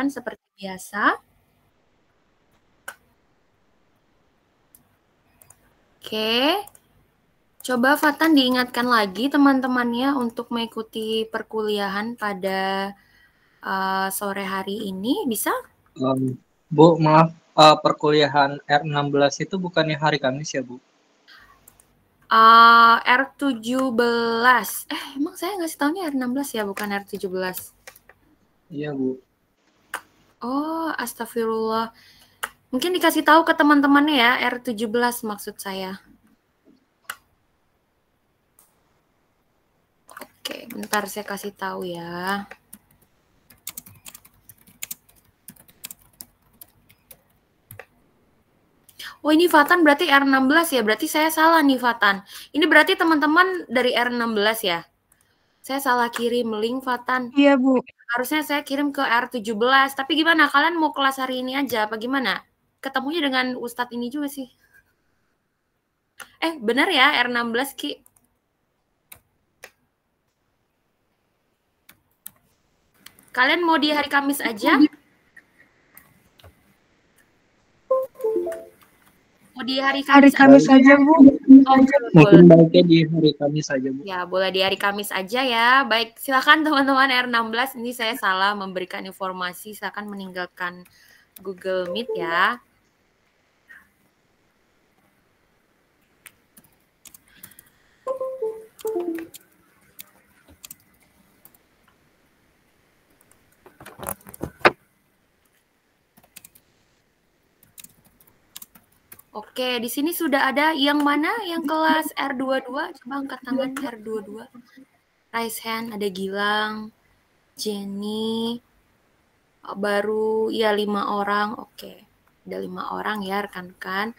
perkenalkan seperti biasa. Oke. Coba Fatan diingatkan lagi teman-temannya untuk mengikuti perkuliahan pada sore hari ini, bisa? Bu, maaf, perkuliahan R16 itu bukannya hari Kamis ya, Bu? R17. Emang saya ngasih taunya R16 ya, bukan R17? Iya, Bu. Oh, astagfirullah. Mungkin dikasih tahu ke teman-temannya ya, R17 maksud saya. Oke, bentar saya kasih tahu ya. Oh, ini Fatan berarti R16 ya? Berarti saya salah nih, Fatan. Ini berarti teman-teman dari R16 ya? Saya salah kirim link, Fatan. Iya, Bu. Harusnya saya kirim ke R17. Tapi gimana? Kalian mau kelas hari ini aja apa gimana? Ketemunya dengan Ustadz ini juga sih. Benar ya R16, Ki? Kalian mau di hari Kamis aja? Mau di hari Kamis aja, Bu. Oh, Mungkin baiknya di hari Kamis aja, Bu. Ya, boleh di hari Kamis aja ya. Baik, silakan teman-teman R16. Ini saya salah memberikan informasi. Silakan meninggalkan Google Meet ya. Oke, di sini sudah ada yang mana yang kelas R22? Coba angkat tangan R22. Raise hand, ada Gilang, Jenny, baru ya 5 orang. Oke, ada 5 orang ya rekan-rekan.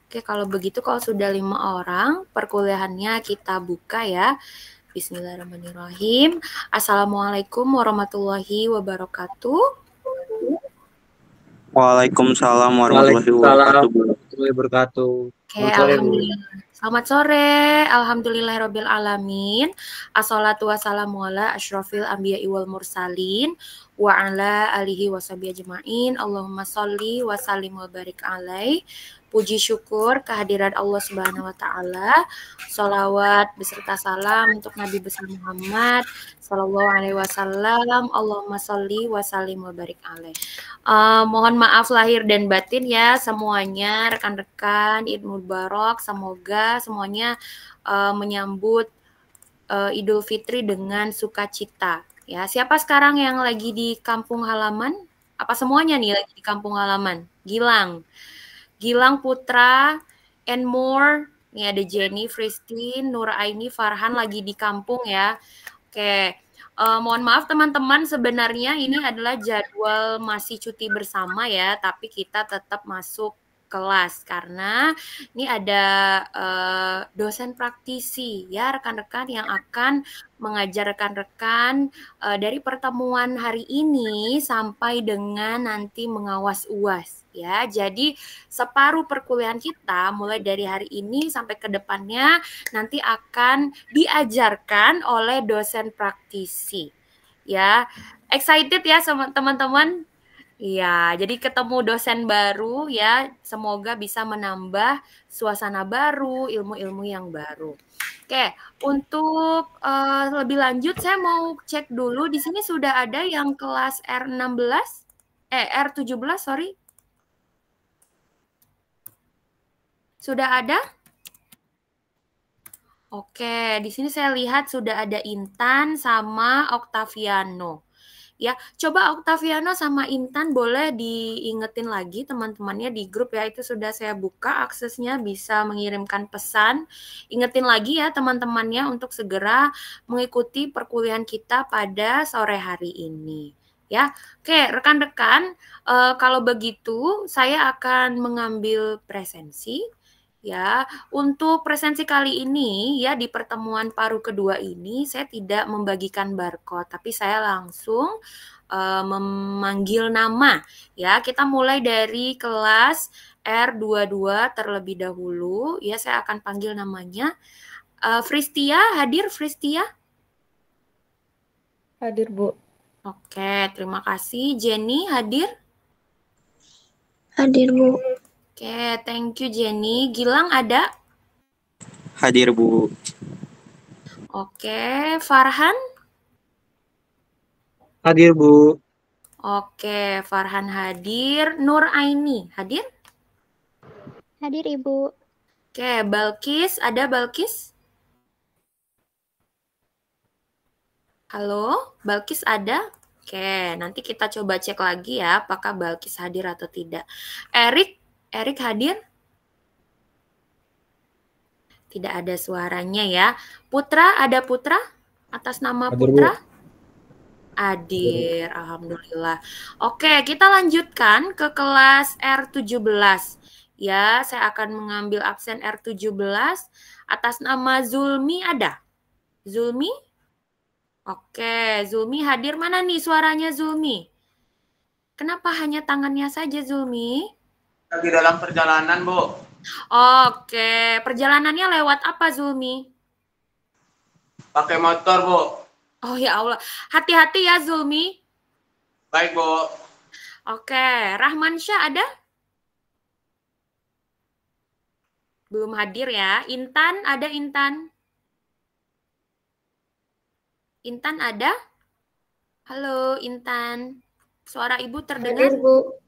Oke, kalau begitu kalau sudah 5 orang, perkuliahannya kita buka ya. Bismillahirrahmanirrahim. Assalamualaikum warahmatullahi wabarakatuh. Waalaikumsalam warahmatullahi wabarakatuh. Oke, alhamdulillah. Selamat sore. Alhamdulillahirabbil alamin. Assalatu wassalamu ala asyrofil anbiya'i wal mursalin wa ala alihi washabihi ajmain. Allahumma sholli wa sallim wa barik alaih. Puji syukur kehadirat Allah Subhanahu wa taala. Sholawat beserta salam untuk Nabi besar Muhammad sallallahu alaihi wasallam. Allahumma sholli wa sallim wa barik alaih. Mohon maaf lahir dan batin ya semuanya, rekan-rekan. Id Mubarak. Semoga semuanya menyambut Idul Fitri dengan sukacita. Ya, siapa sekarang yang lagi di kampung halaman? Apa semuanya nih lagi di kampung halaman? Gilang Putra, and more. Nih ada Jenny, Christine, Nur Aini, Farhan lagi di kampung ya. Oke. Mohon maaf teman-teman, sebenarnya ini adalah jadwal masih cuti bersama ya, tapi kita tetap masuk kelas karena ini ada dosen praktisi ya rekan-rekan yang akan mengajar rekan-rekan dari pertemuan hari ini sampai dengan nanti mengawas UAS ya. Jadi separuh perkuliahan kita mulai dari hari ini sampai ke depannya nanti akan diajarkan oleh dosen praktisi. Ya, excited ya teman-teman? Iya, jadi ketemu dosen baru ya, semoga bisa menambah suasana baru, ilmu-ilmu yang baru. Oke, untuk lebih lanjut saya mau cek dulu di sini sudah ada yang kelas R16, R17 sorry. Sudah ada? Oke, di sini saya lihat sudah ada Intan sama Octaviano. Ya, coba Octaviano sama Intan boleh diingetin lagi teman-temannya di grup ya, itu sudah saya buka aksesnya, bisa mengirimkan pesan. Ingetin lagi ya teman-temannya untuk segera mengikuti perkuliahan kita pada sore hari ini. Ya, oke rekan-rekan, kalau begitu saya akan mengambil presensi. Ya, untuk presensi kali ini ya di pertemuan paruh kedua ini saya tidak membagikan barcode, tapi saya langsung memanggil nama. Ya, kita mulai dari kelas R22 terlebih dahulu. Ya, saya akan panggil namanya. Fristia, hadir Fristia? Hadir, Bu. Oke, terima kasih. Jenny hadir? Hadir, Bu. Oke, thank you Jenny. Gilang ada? Hadir, Bu. Oke, Farhan? Hadir, Bu. Oke, Farhan hadir. Nur Aini hadir? Hadir, Ibu. Oke, Balkis ada Balkis? Halo, Balkis ada? Oke, nanti kita coba cek lagi ya apakah Balkis hadir atau tidak. Erik hadir? Tidak ada suaranya ya. Putra, ada Putra? Atas nama Hadir, Putra? Bu. Hadir, alhamdulillah. Oke, kita lanjutkan ke kelas R17. Ya, saya akan mengambil absen R17 atas nama Zulmi ada? Zulmi? Oke, Zulmi hadir. Mana nih suaranya Zulmi? Kenapa hanya tangannya saja Zulmi? Lagi dalam perjalanan, Bu. Oke, perjalanannya lewat apa Zulmi? Pakai motor, Bu. Oh ya Allah, hati-hati ya Zulmi. Baik, Bu. Oke, Rahman Syah ada? Belum hadir ya. Intan, ada Intan? Intan ada? Halo Intan. Suara Ibu terdengar? Hadir, Bu.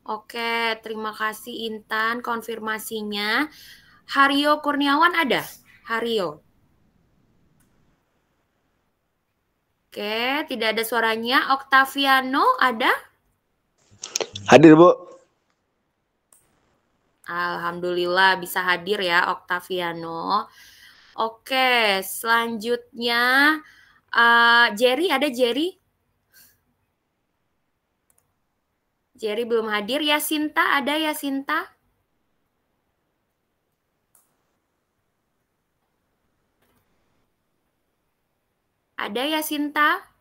Oke, terima kasih Intan konfirmasinya. Hario Kurniawan ada? Hario. Oke, tidak ada suaranya. Octaviano ada? Hadir, Bu. Alhamdulillah bisa hadir ya Octaviano. Oke, selanjutnya Jerry ada Jerry? Jerry belum hadir. Yasinta ada Yasinta? Ada Yasinta?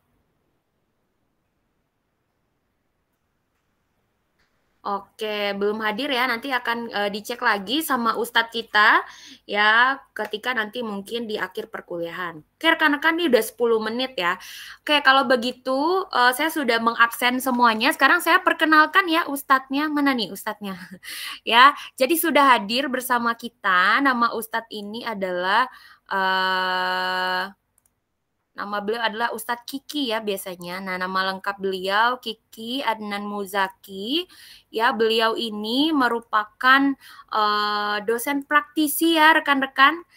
Oke, belum hadir ya. Nanti akan dicek lagi sama Ustadz kita ya ketika nanti mungkin di akhir perkuliahan. Oke, rekan-rekan ini udah 10 menit ya. Oke, kalau begitu saya sudah mengabsen semuanya. Sekarang saya perkenalkan ya Ustadznya. Mana nih Ustadznya? Ya, jadi sudah hadir bersama kita. Nama Ustadz ini adalah nama beliau adalah Ustadz Kiki ya biasanya. Nah, nama lengkap beliau Kiki Adnan Muzaki. Ya, beliau ini merupakan dosen praktisi ya rekan-rekan.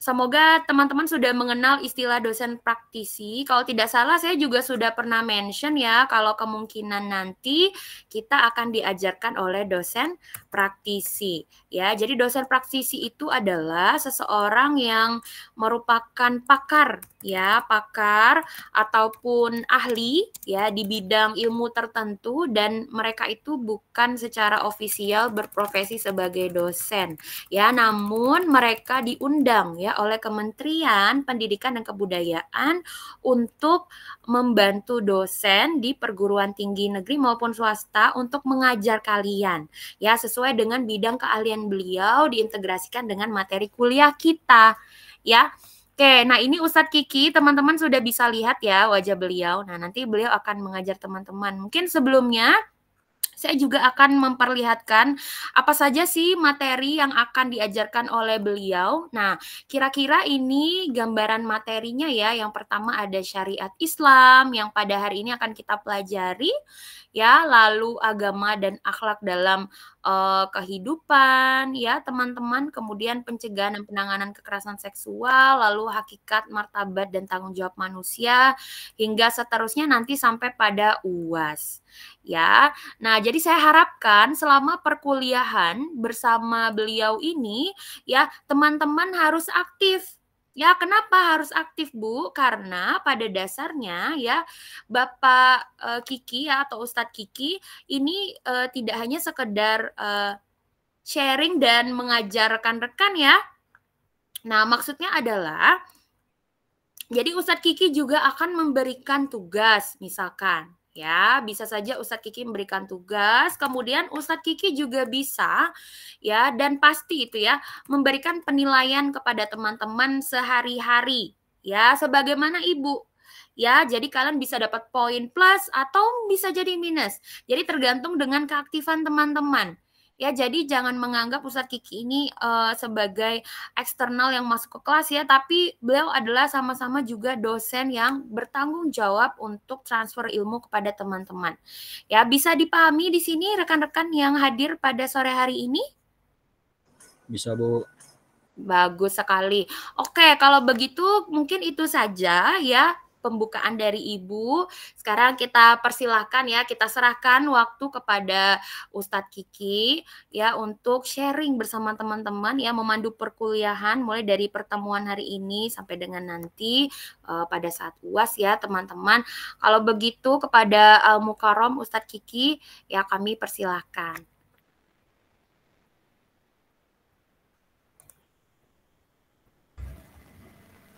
Semoga teman-teman sudah mengenal istilah dosen praktisi. Kalau tidak salah saya juga sudah pernah mention ya kalau kemungkinan nanti kita akan diajarkan oleh dosen praktisi. Ya, jadi dosen praktisi itu adalah seseorang yang merupakan pakar ya, pakar ataupun ahli ya di bidang ilmu tertentu dan mereka itu bukan secara ofisial berprofesi sebagai dosen ya, namun mereka diundang ya oleh Kementerian Pendidikan dan Kebudayaan untuk membantu dosen di perguruan tinggi negeri maupun swasta untuk mengajar kalian ya sesuai dengan bidang keahlian beliau diintegrasikan dengan materi kuliah kita ya. Oke, nah ini Ustadz Kiki, teman-teman sudah bisa lihat ya wajah beliau. Nah, nanti beliau akan mengajar teman-teman. Mungkin sebelumnya saya juga akan memperlihatkan apa saja sih materi yang akan diajarkan oleh beliau. Nah, kira-kira ini gambaran materinya ya. Yang pertama ada syariat Islam yang pada hari ini akan kita pelajari ya, lalu agama dan akhlak dalam kehidupan ya teman-teman, kemudian pencegahan dan penanganan kekerasan seksual, lalu hakikat, martabat dan tanggung jawab manusia hingga seterusnya nanti sampai pada UAS ya. Nah, jadi saya harapkan selama perkuliahan bersama beliau ini ya teman-teman harus aktif. Ya, kenapa harus aktif, Bu? Karena pada dasarnya ya Bapak Kiki ya atau Ustadz Kiki ini tidak hanya sekedar sharing dan mengajar rekan-rekan ya. Nah, maksudnya adalah jadi Ustadz Kiki juga akan memberikan tugas misalkan. Ya, bisa saja Ustadz Kiki memberikan tugas, kemudian Ustadz Kiki juga bisa ya dan pasti itu ya memberikan penilaian kepada teman-teman sehari-hari ya sebagaimana Ibu ya. Jadi kalian bisa dapat poin plus atau bisa jadi minus. Jadi tergantung dengan keaktifan teman-teman. Ya, jadi jangan menganggap Ustadz Kiki ini sebagai eksternal yang masuk ke kelas ya, tapi beliau adalah sama-sama juga dosen yang bertanggung jawab untuk transfer ilmu kepada teman-teman. Ya, bisa dipahami di sini rekan-rekan yang hadir pada sore hari ini? Bisa, Bu. Bagus sekali. Oke, kalau begitu mungkin itu saja ya pembukaan dari Ibu. Sekarang kita persilahkan ya, kita serahkan waktu kepada Ustadz Kiki ya untuk sharing bersama teman-teman ya, memandu perkuliahan mulai dari pertemuan hari ini sampai dengan nanti pada saat UAS ya teman-teman. Kalau begitu kepada Al-Mukarram Ustadz Kiki ya kami persilahkan.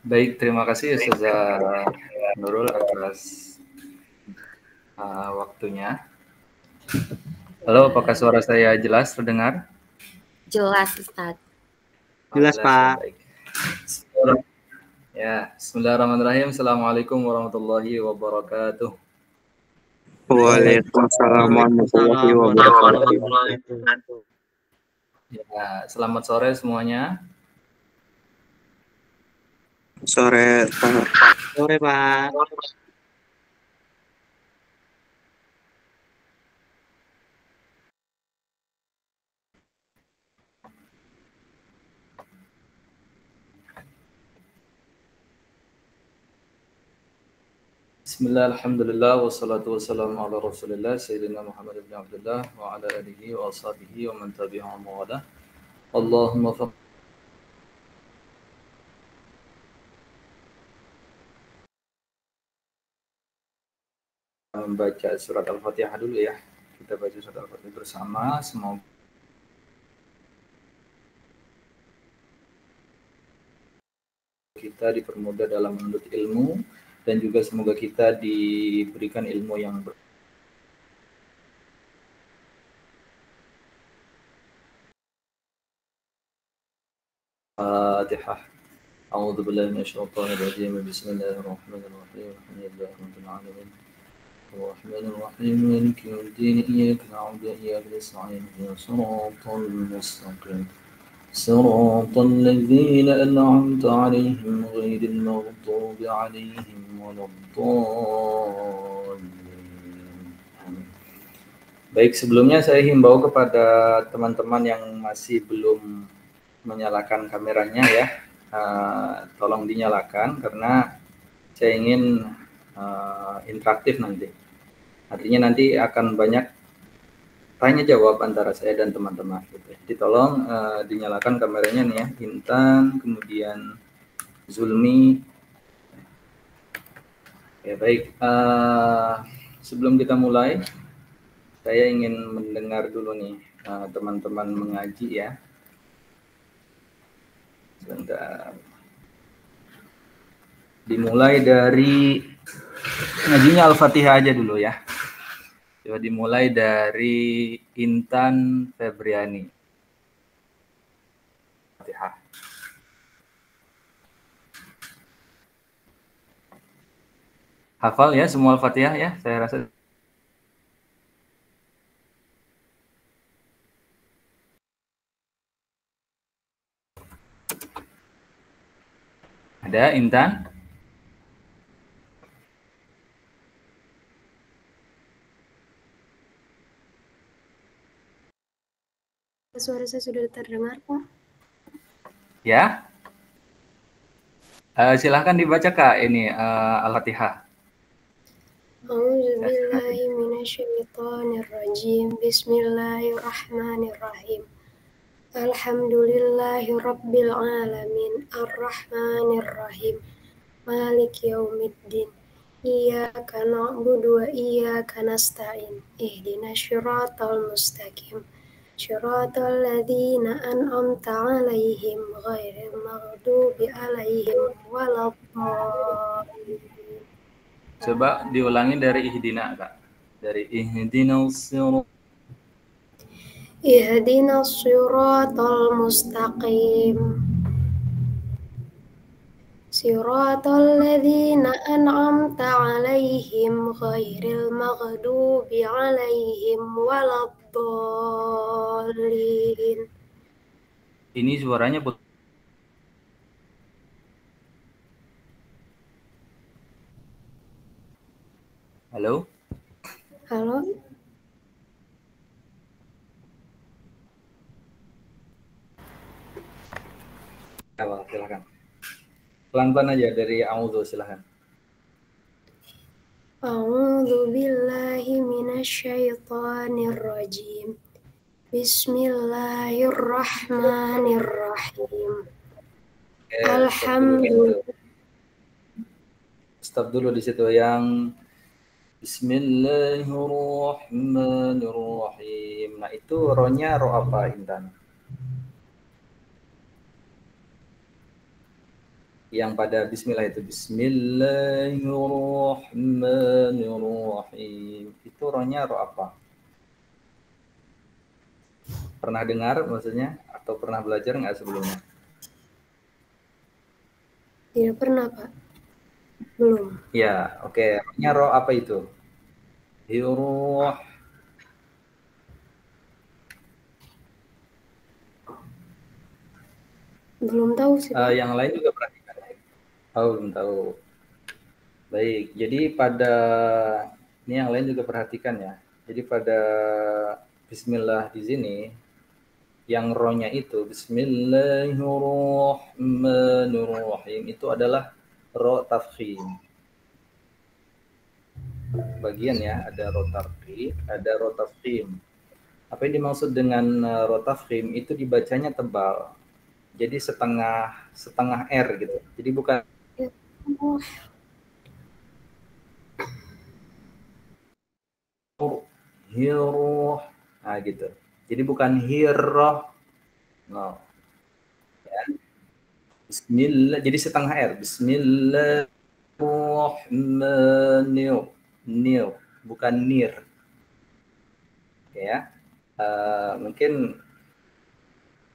Baik, terima kasih Ustazah Nurul atas waktunya. Halo, apakah suara saya jelas terdengar? Jelas, Ustadz. Jelas, Pak. Baik. Ya, bismillahirrahmanirrahim. Assalamualaikum warahmatullahi wabarakatuh. Waalaikumsalam warahmatullahi wabarakatuh. Ya, selamat sore semuanya. Sore, Pak. Sore, Pak. Bismillah, alhamdulillah, wassalatu wassalamu ala rasulillah, Sayyidina Muhammad ibn Abdullah, wa ala alihi wa ashabihi wa man tabi'ahum wa wala. Allahumma membaca surat Al-Fatihah dulu ya. Kita baca surat Al-Fatihah bersama. Semoga kita dipermudah dalam menuntut ilmu dan juga semoga kita diberikan ilmu yang Al-Fatihah. A'udzu billahi minasyaitonir rajim. Bismillahirrahmanirrahim. Alhamdulillahi rabbil alamin. Ar-Rahmanir-Rahim. Maliki yaumiddin. Iyyaka na'budu wa iyyaka nasta'in. Ihdinas siratal mustaqim. صراط الذين أنعمت عليهم غير المغضوب عليهم ولا الضالين. Baik, sebelumnya saya himbau kepada teman-teman yang masih belum menyalakan kameranya ya, tolong dinyalakan karena saya ingin interaktif nanti. Artinya nanti akan banyak tanya jawab antara saya dan teman-teman gitu. Jadi tolong dinyalakan kameranya nih ya, Intan, kemudian Zulmi. Ya baik, sebelum kita mulai saya ingin mendengar dulu nih teman-teman mengaji ya. Sebentar. Dimulai dari ngajinya Al-Fatihah aja dulu ya. Coba dimulai dari Intan Febriani. Fatihah. Hafal ya semua Al-Fatihah ya, saya rasa. Ada Intan? Suara saya sudah terdengar, Pak. Ya. Silahkan dibaca Kak ini Al-Fatihah. A'udzubillahi minasyaitonirrajim. Bismillahirrahmanirrahim. Alhamdulillahi rabbil alamin. Arrahmanirrahim. Maliki yaumiddin. Iyyaka na'budu wa iyyaka nasta'in. Ihdinas siratal mustaqim. Shiratal ladzina an'amta 'alaihim ghairil maghdubi 'alaihim waladdallin. Coba diulangi dari ihdina Kak. Dari ihdinas siratal mustaqim. Siratal ladzina an'amta 'alaihim ghairil maghdubi 'alaihim waladdallin. Ini suaranya Halo? Halo? Silakan. Pelan-pelan aja dari A'udzu, silakan. A'udzu billahi minasyaitonir rajim. Bismillahirrahmanirrahim. Alhamdulillah. Stop dulu di situ yang Bismillahirrahmanirrahim. Nah, itu rohnya roh apa, Intan? Yang pada bismillah itu Bismillahirrahmanirrahim. Itu rohnya roh apa? Pernah dengar maksudnya atau pernah belajar nggak sebelumnya? Tidak pernah, Pak. Belum. Ya, oke. Rohnya roh apa itu? Hiruh. Belum tahu sih, Pak. Yang lain juga perhatikan. Oh, belum tahu. Baik, jadi pada ini yang lain juga perhatikan ya. Jadi pada Bismillah di sini, yang rohnya itu Bismillahirrahmanirrahim itu adalah roh tafkhim. Bagian ya, ada roh tarqiq, ada roh tafkhim. Apa yang dimaksud dengan roh tafkhim itu dibacanya tebal. Jadi setengah R gitu. Jadi bukan hiroh, nah gitu. Jadi bukan hiroh, no. Ya. Bismillah, jadi setengah R. Bismillahirrahmanirrahim, bukan nir. Oke ya. Mungkin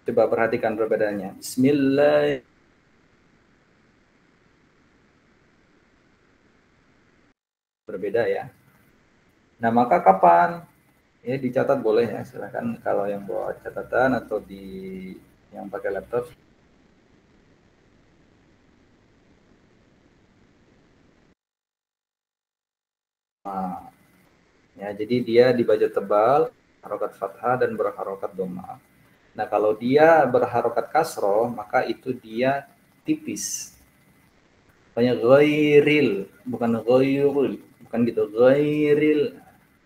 coba perhatikan perbedaannya. Bismillah. Berbeda ya. Nah, maka kapan? Ya dicatat boleh ya, silakan kalau yang bawa catatan atau yang pakai laptop. Nah, ya jadi dia dibaca tebal, harokat fathah dan berharokat dhamma. Nah, kalau dia berharokat kasroh, maka itu dia tipis. Banyak ghairil, bukan ghairul, bukan gitu, ghairil.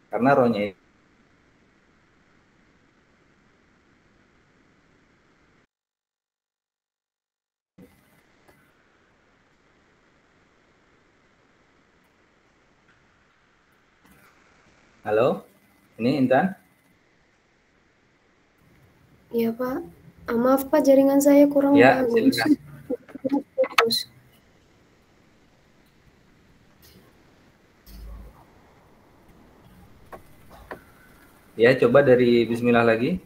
Karena rohnya Halo, ini Intan? Iya, Pak. Maaf, Pak, jaringan saya kurang Ya, bagus. silakan. Ya, coba dari Bismillah lagi.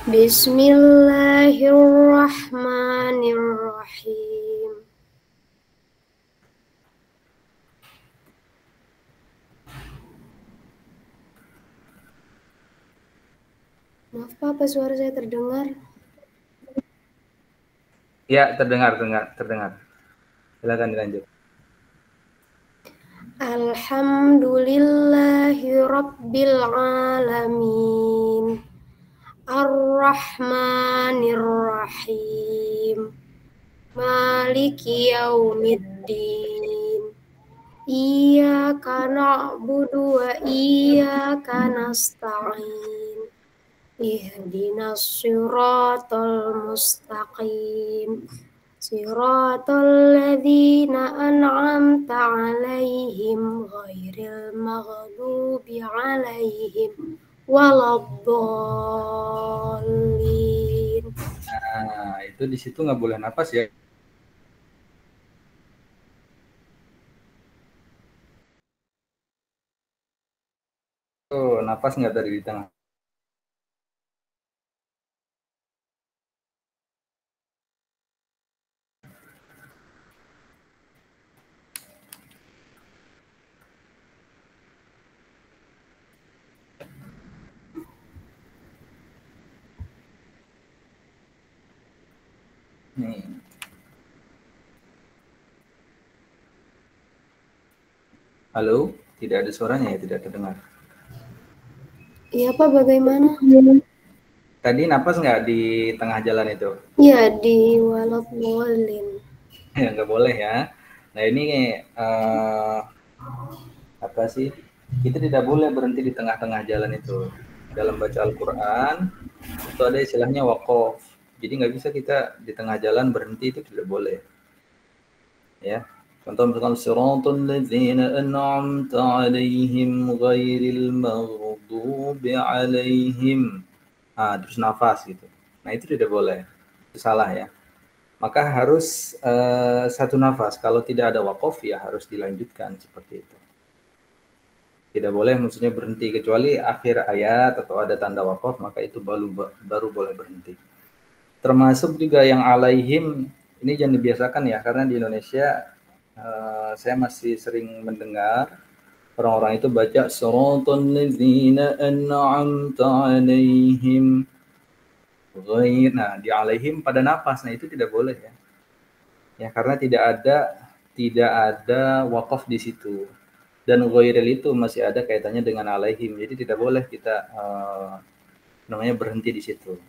Bismillahirrahmanirrahim. Maaf, Pak, apa suara saya terdengar? Ya, terdengar. Silakan dilanjut. Alhamdulillahi Rabbil Alamin. Ar-Rahmanir-Rahim. Maliki Yaumiddin. Iyyaka na'budu wa iyyaka nasta'in. Ihdinas siratal mustaqim. Siratal ladzina an'amta 'alaihim ghairil maghdubi 'alaihim waladdallin. Nah, itu di situ nggak boleh napas ya. Tuh, napas nggak tadi di tengah. Nih. Halo, tidak ada suaranya ya, tidak terdengar. Iya Pak, bagaimana? Tadi napas nggak di tengah jalan itu? Iya, di walad-walin. Ya nggak boleh ya. Nah ini apa sih? Kita tidak boleh berhenti di tengah-tengah jalan itu. Dalam baca Al-Quran itu ada istilahnya waqaf. Jadi nggak bisa kita di tengah jalan berhenti, itu tidak boleh. Ya. Contoh misalkan siratal ladzina an'amta 'alaihim ghairil maghdubi 'alaihim. Ah, terus nafas gitu. Nah, itu tidak boleh. Itu salah ya. Maka harus satu nafas. Kalau tidak ada waqaf ya harus dilanjutkan seperti itu. Tidak boleh maksudnya berhenti kecuali akhir ayat atau ada tanda waqaf, maka itu baru boleh berhenti. Termasuk juga yang alaihim, ini jangan dibiasakan ya, karena di Indonesia saya masih sering mendengar orang-orang itu baca siratal ladzina an'amta 'alaihim. Nah, di alaihim pada nafas, nah itu tidak boleh ya. Ya karena tidak ada wakaf di situ. Dan ghairil itu masih ada kaitannya dengan alaihim. Jadi tidak boleh kita namanya berhenti di situ.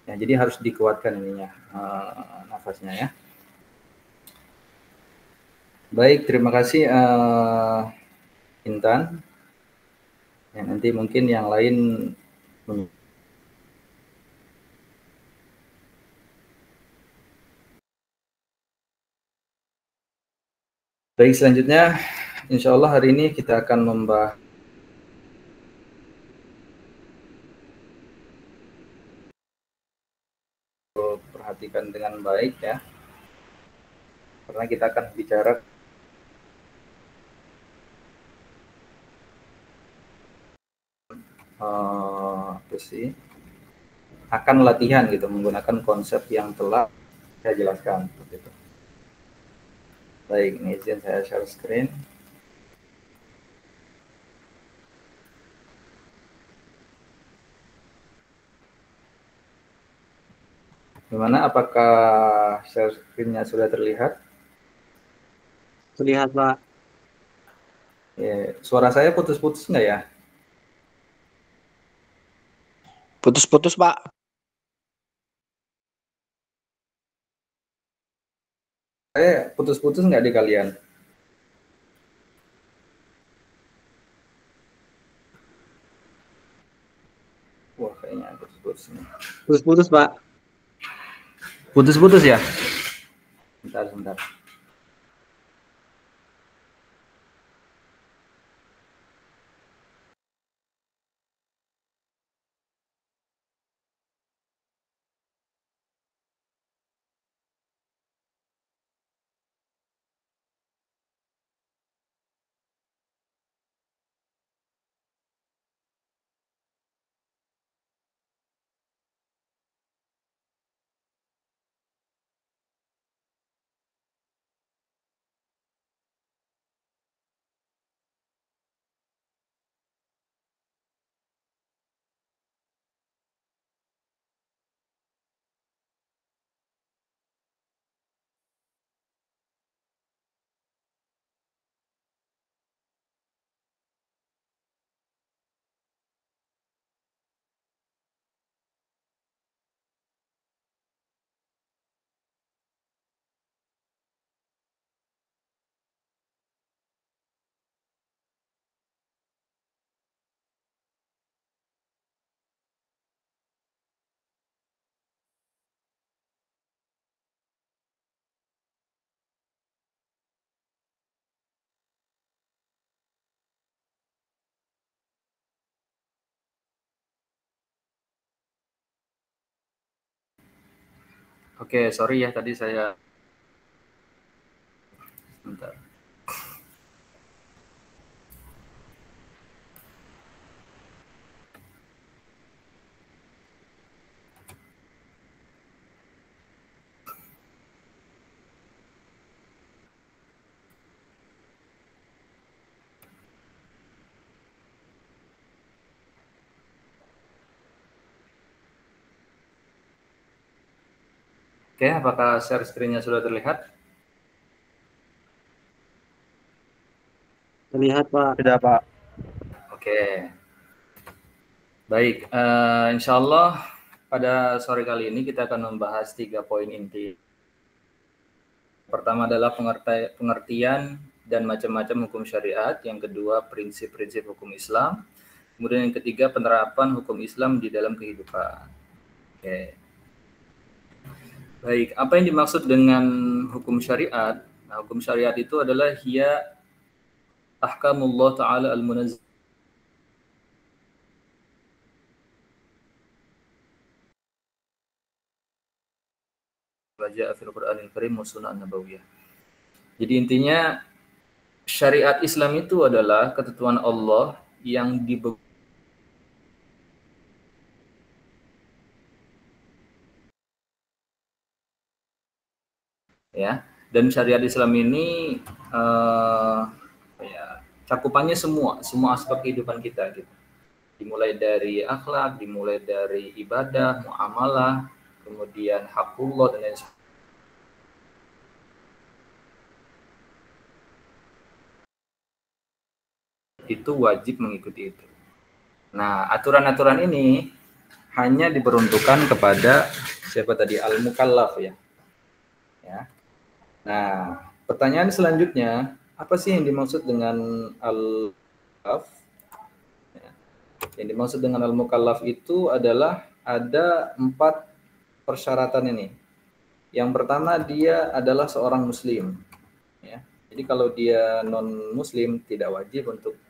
Ya, jadi harus dikuatkan ininya nafasnya ya. Baik, terima kasih Intan. Ya, nanti mungkin yang lain baik, selanjutnya insya Allah hari ini kita akan membahas perhatikan dengan baik ya, karena kita akan bicara apa sih, akan latihan gitu menggunakan konsep yang telah saya jelaskan seperti itu. Baik, ini izin saya share screen. Gimana, apakah share screen-nya sudah terlihat? Terlihat, Pak. Ya, suara saya putus-putus nggak ya? Putus-putus, Pak. Saya putus-putus nggak di kalian? Wah, kayaknya putus-putus nih. Putus-putus, Pak. Putus-putus ya? Sebentar. Oke, sorry ya tadi saya sebentar. Oke, apakah share screen-nya sudah terlihat? Terlihat, Pak. Sudah, Pak. Oke. Baik, insya Allah pada sore kali ini kita akan membahas 3 poin inti. Pertama adalah pengertian dan macam-macam hukum syariat. Yang kedua, prinsip-prinsip hukum Islam. Kemudian yang ketiga, penerapan hukum Islam di dalam kehidupan. Oke. Baik, apa yang dimaksud dengan hukum syariat? Nah, hukum syariat itu adalah hiya ahkamullah ta'ala al-munazzah baca fil Qur'anil Karim wa sunnah nabawiyah. Jadi intinya syariat Islam itu adalah ketentuan Allah yang ya, dan syariat Islam ini cakupannya semua aspek kehidupan kita gitu. Dimulai dari akhlak, dimulai dari ibadah, muamalah, kemudian hakullah dan lain sebagainya. Itu wajib mengikuti itu. Nah, aturan-aturan ini hanya diperuntukkan kepada siapa tadi? Al-mukallaf ya. Nah, pertanyaan selanjutnya, apa sih yang dimaksud dengan al-mukallaf? Yang dimaksud dengan al-mukallaf itu adalah ada 4 persyaratan ini. Yang pertama, dia adalah seorang muslim. Ya. Jadi kalau dia non-muslim tidak wajib untuk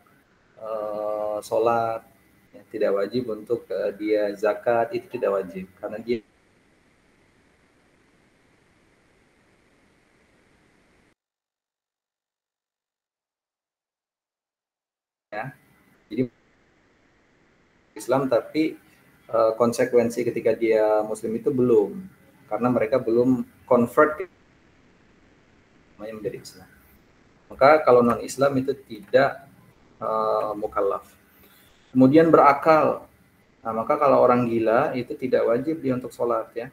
sholat, ya, tidak wajib untuk dia zakat, itu tidak wajib karena dia ya. Jadi Islam tapi konsekuensi ketika dia muslim itu belum, karena mereka belum convert menjadi Islam. Maka kalau non Islam itu tidak mukallaf. Kemudian berakal. Nah, maka kalau orang gila itu tidak wajib dia untuk sholat ya.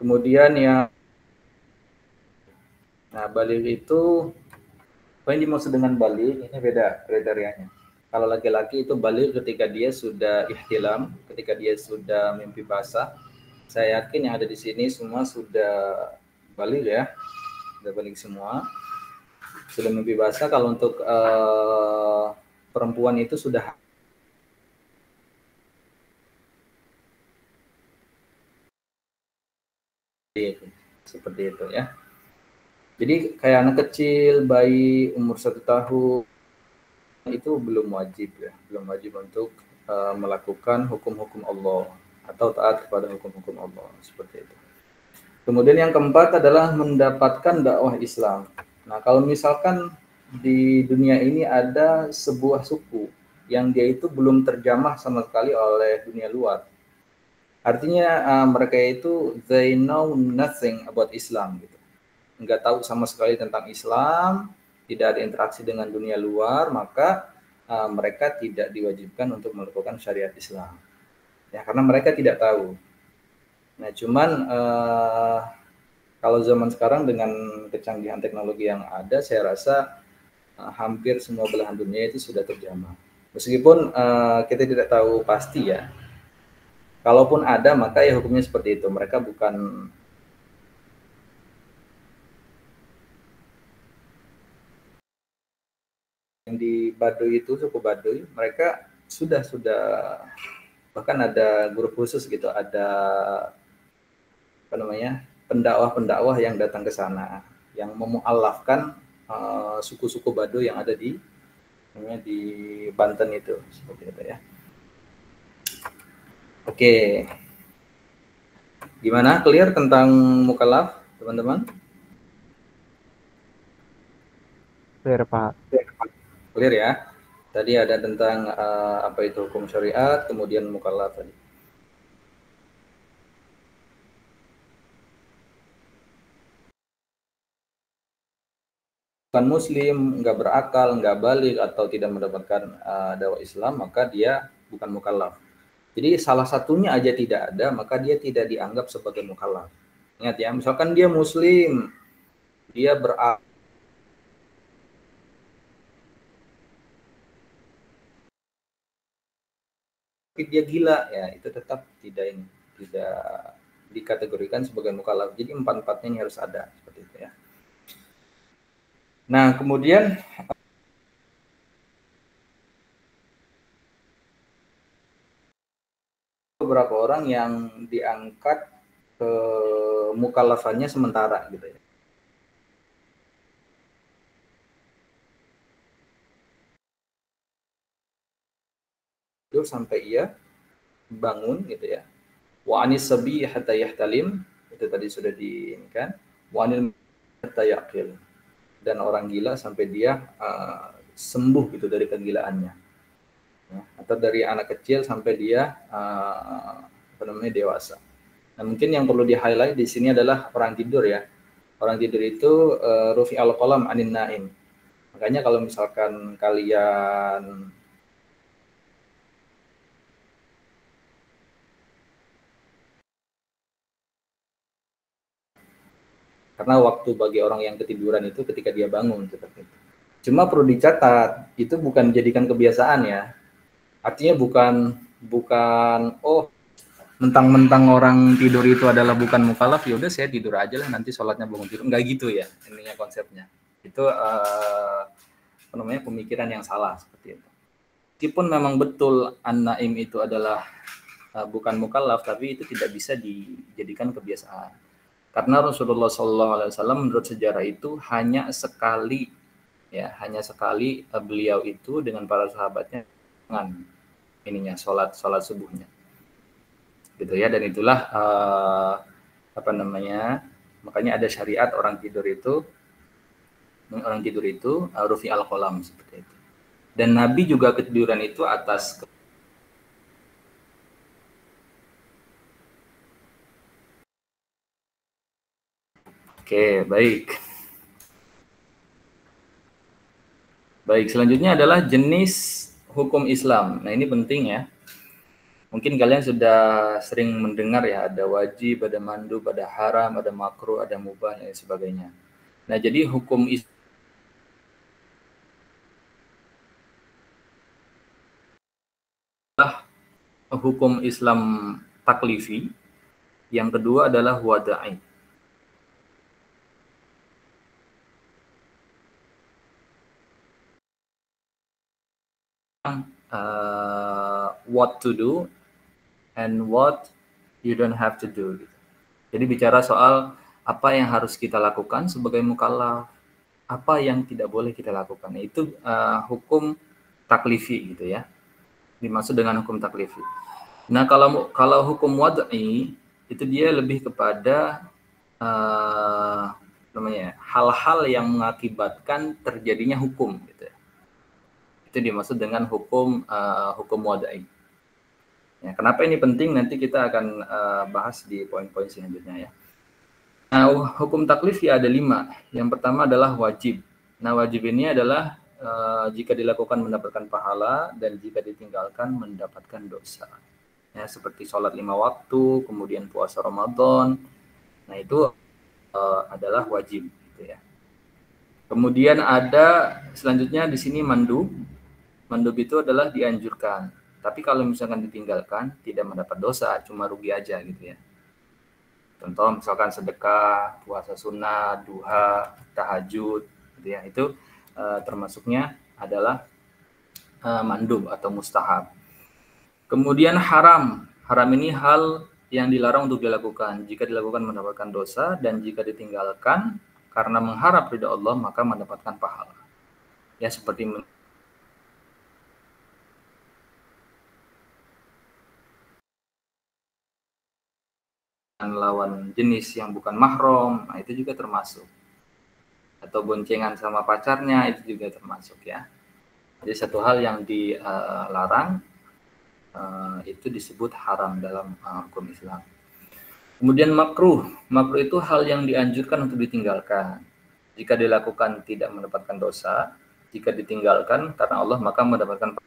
Kemudian yang baligh itu, apa yang dimaksud dengan baligh ini beda kriterianya. Kalau laki-laki itu baligh ketika dia sudah ihtilam, ketika dia sudah mimpi basah. Saya yakin yang ada di sini semua sudah baligh ya, sudah baligh semua, sudah mimpi basah. Kalau untuk perempuan itu sudah seperti itu ya. Jadi kayak anak kecil, bayi umur 1 tahun itu belum wajib ya, belum wajib untuk melakukan hukum-hukum Allah atau taat kepada hukum-hukum Allah seperti itu. Kemudian yang keempat adalah mendapatkan dakwah Islam. Nah, kalau misalkan di dunia ini ada sebuah suku yang dia itu belum terjamah sama sekali oleh dunia luar, artinya mereka itu they know nothing about Islam gitu, nggak tahu sama sekali tentang Islam, tidak ada interaksi dengan dunia luar, maka mereka tidak diwajibkan untuk melakukan syariat Islam. Ya, karena mereka tidak tahu. Nah, cuman kalau zaman sekarang dengan kecanggihan teknologi yang ada, saya rasa hampir semua belahan dunia itu sudah terjamah. Meskipun kita tidak tahu pasti ya. Kalaupun ada, maka ya hukumnya seperti itu. Mereka bukan yang di Baduy itu, suku Baduy, mereka sudah bahkan ada grup khusus gitu, ada pendakwah-pendakwah yang datang ke sana yang memu'alafkan suku-suku Baduy yang ada di Banten itu, seperti itu ya. Oke. Gimana? Clear tentang mukallaf, teman-teman? Clear, Pak. Clear ya. Tadi ada tentang apa itu hukum syariat, kemudian mukallaf tadi. Bukan muslim, nggak berakal, nggak baligh atau tidak mendapatkan dakwah Islam, maka dia bukan mukallaf. Jadi salah satunya aja tidak ada, maka dia tidak dianggap sebagai mukallaf. Ingat ya, misalkan dia muslim, dia dia gila, ya itu tetap tidak dikategorikan sebagai mukallaf. Jadi empat-empatnya ini harus ada seperti itu ya. Nah, kemudian beberapa orang yang diangkat ke mukallafannya sementara gitu ya. Tidur sampai ia bangun gitu ya. Wa anis sabi hatta yahtalim, itu tadi sudah diinginkan. Wa anil hatta yaqil, dan orang gila sampai dia sembuh gitu dari kegilaannya. Ya, atau dari anak kecil sampai dia dewasa. Nah, mungkin yang perlu di-highlight di sini adalah orang tidur ya. Orang tidur itu rufi al-qalam anin naim. Makanya kalau misalkan kalian karena waktu bagi orang yang ketiduran itu ketika dia bangun seperti itu. Cuma perlu dicatat, itu bukan jadikan kebiasaan ya. Artinya bukan oh mentang-mentang orang tidur itu adalah bukan mukallaf, ya udah saya tidur aja lah nanti sholatnya bangun tidur. Enggak gitu ya intinya konsepnya. Itu pemikiran yang salah seperti itu. Meskipun memang betul an-naim itu adalah bukan mukallaf, tapi itu tidak bisa dijadikan kebiasaan. Karena Rasulullah SAW menurut sejarah itu hanya sekali beliau itu dengan para sahabatnya dengan sholat subuhnya gitu ya. Dan itulah makanya ada syariat orang tidur itu rufi al-qalam seperti itu. Dan Nabi juga ketiduran itu atas Oke, baik. Baik, selanjutnya adalah jenis hukum Islam. Nah, ini penting ya. Mungkin kalian sudah sering mendengar ya, ada wajib, ada mandub, ada haram, ada makruh, ada mubah, dan sebagainya. Nah, jadi hukum Islam hukum Islam taklifi, yang kedua adalah wada'i. What to do and what you don't have to do. Jadi bicara soal apa yang harus kita lakukan sebagai mukallaf, apa yang tidak boleh kita lakukan. Itu hukum taklifi gitu ya. Dimaksud dengan hukum taklifi. Nah, kalau hukum wad'i itu dia lebih kepada hal-hal yang mengakibatkan terjadinya hukum gitu ya. Itu dimaksud dengan hukum wad'i. Ya, kenapa ini penting? Nanti kita akan bahas di poin-poin selanjutnya ya. Nah, hukum taklif ya ada 5. Yang pertama adalah wajib. Nah, wajib ini adalah jika dilakukan mendapatkan pahala dan jika ditinggalkan mendapatkan dosa. Ya, seperti sholat 5 waktu, kemudian puasa Ramadan. Nah, itu adalah wajib gitu ya. Kemudian ada selanjutnya di sini mandub. Mandub itu adalah dianjurkan. Tapi kalau misalkan ditinggalkan, tidak mendapat dosa, cuma rugi aja gitu ya. Contoh misalkan sedekah, puasa sunnah, duha, tahajud, gitu ya. Itu termasuknya adalah mandub atau mustahab. Kemudian haram. Haram ini hal yang dilarang untuk dilakukan. Jika dilakukan mendapatkan dosa, dan jika ditinggalkan karena mengharap ridha Allah, maka mendapatkan pahala. Ya, seperti lawan jenis yang bukan mahram, nah itu juga termasuk. Atau boncengan sama pacarnya, itu juga termasuk ya. Jadi satu hal yang dilarang itu disebut haram dalam hukum Islam. Kemudian makruh. Makruh itu hal yang dianjurkan untuk ditinggalkan. Jika dilakukan tidak mendapatkan dosa, jika ditinggalkan karena Allah maka mendapatkan.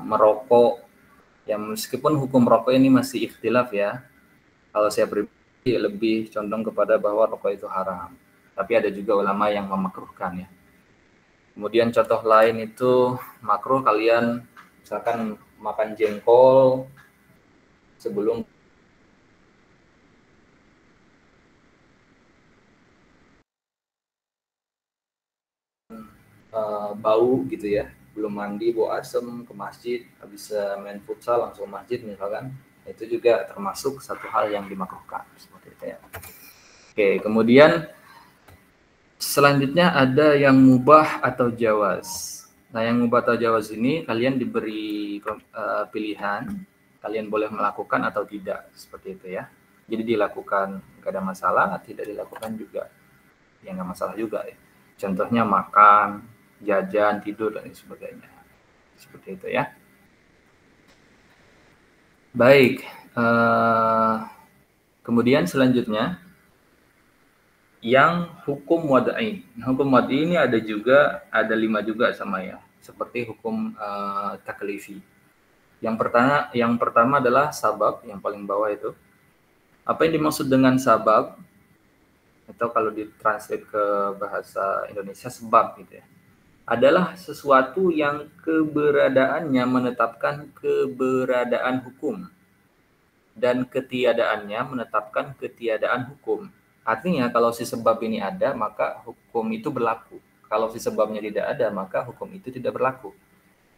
merokok, ya meskipun hukum rokok ini masih ikhtilaf ya. Kalau saya pribadi lebih condong kepada bahwa rokok itu haram. Tapi ada juga ulama yang memakruhkan ya. Kemudian contoh lain itu makruh kalian misalkan makan jengkol sebelum bau gitu ya, belum mandi bau asem ke masjid, habis main futsal langsung masjid misalkan, itu juga termasuk satu hal yang dimakruhkan seperti itu ya. Oke, kemudian selanjutnya ada yang mubah atau jawaz. Nah, yang mubah atau jawaz ini kalian diberi pilihan, kalian boleh melakukan atau tidak seperti itu ya. Jadi dilakukan nggak ada masalah, tidak dilakukan juga ya nggak masalah juga ya. Contohnya makan, jajan, tidur, dan sebagainya. Seperti itu ya. Baik. Kemudian selanjutnya, yang hukum wad'i. Hukum wad'i ini ada 5 juga sama ya. Seperti hukum taklifi. Yang pertama adalah sabab, yang paling bawah itu. Apa yang dimaksud dengan sabab? Atau kalau ditranslate ke bahasa Indonesia sebab gitu ya, adalah sesuatu yang keberadaannya menetapkan keberadaan hukum dan ketiadaannya menetapkan ketiadaan hukum. Artinya kalau si sebab ini ada maka hukum itu berlaku. Kalau si sebabnya tidak ada maka hukum itu tidak berlaku.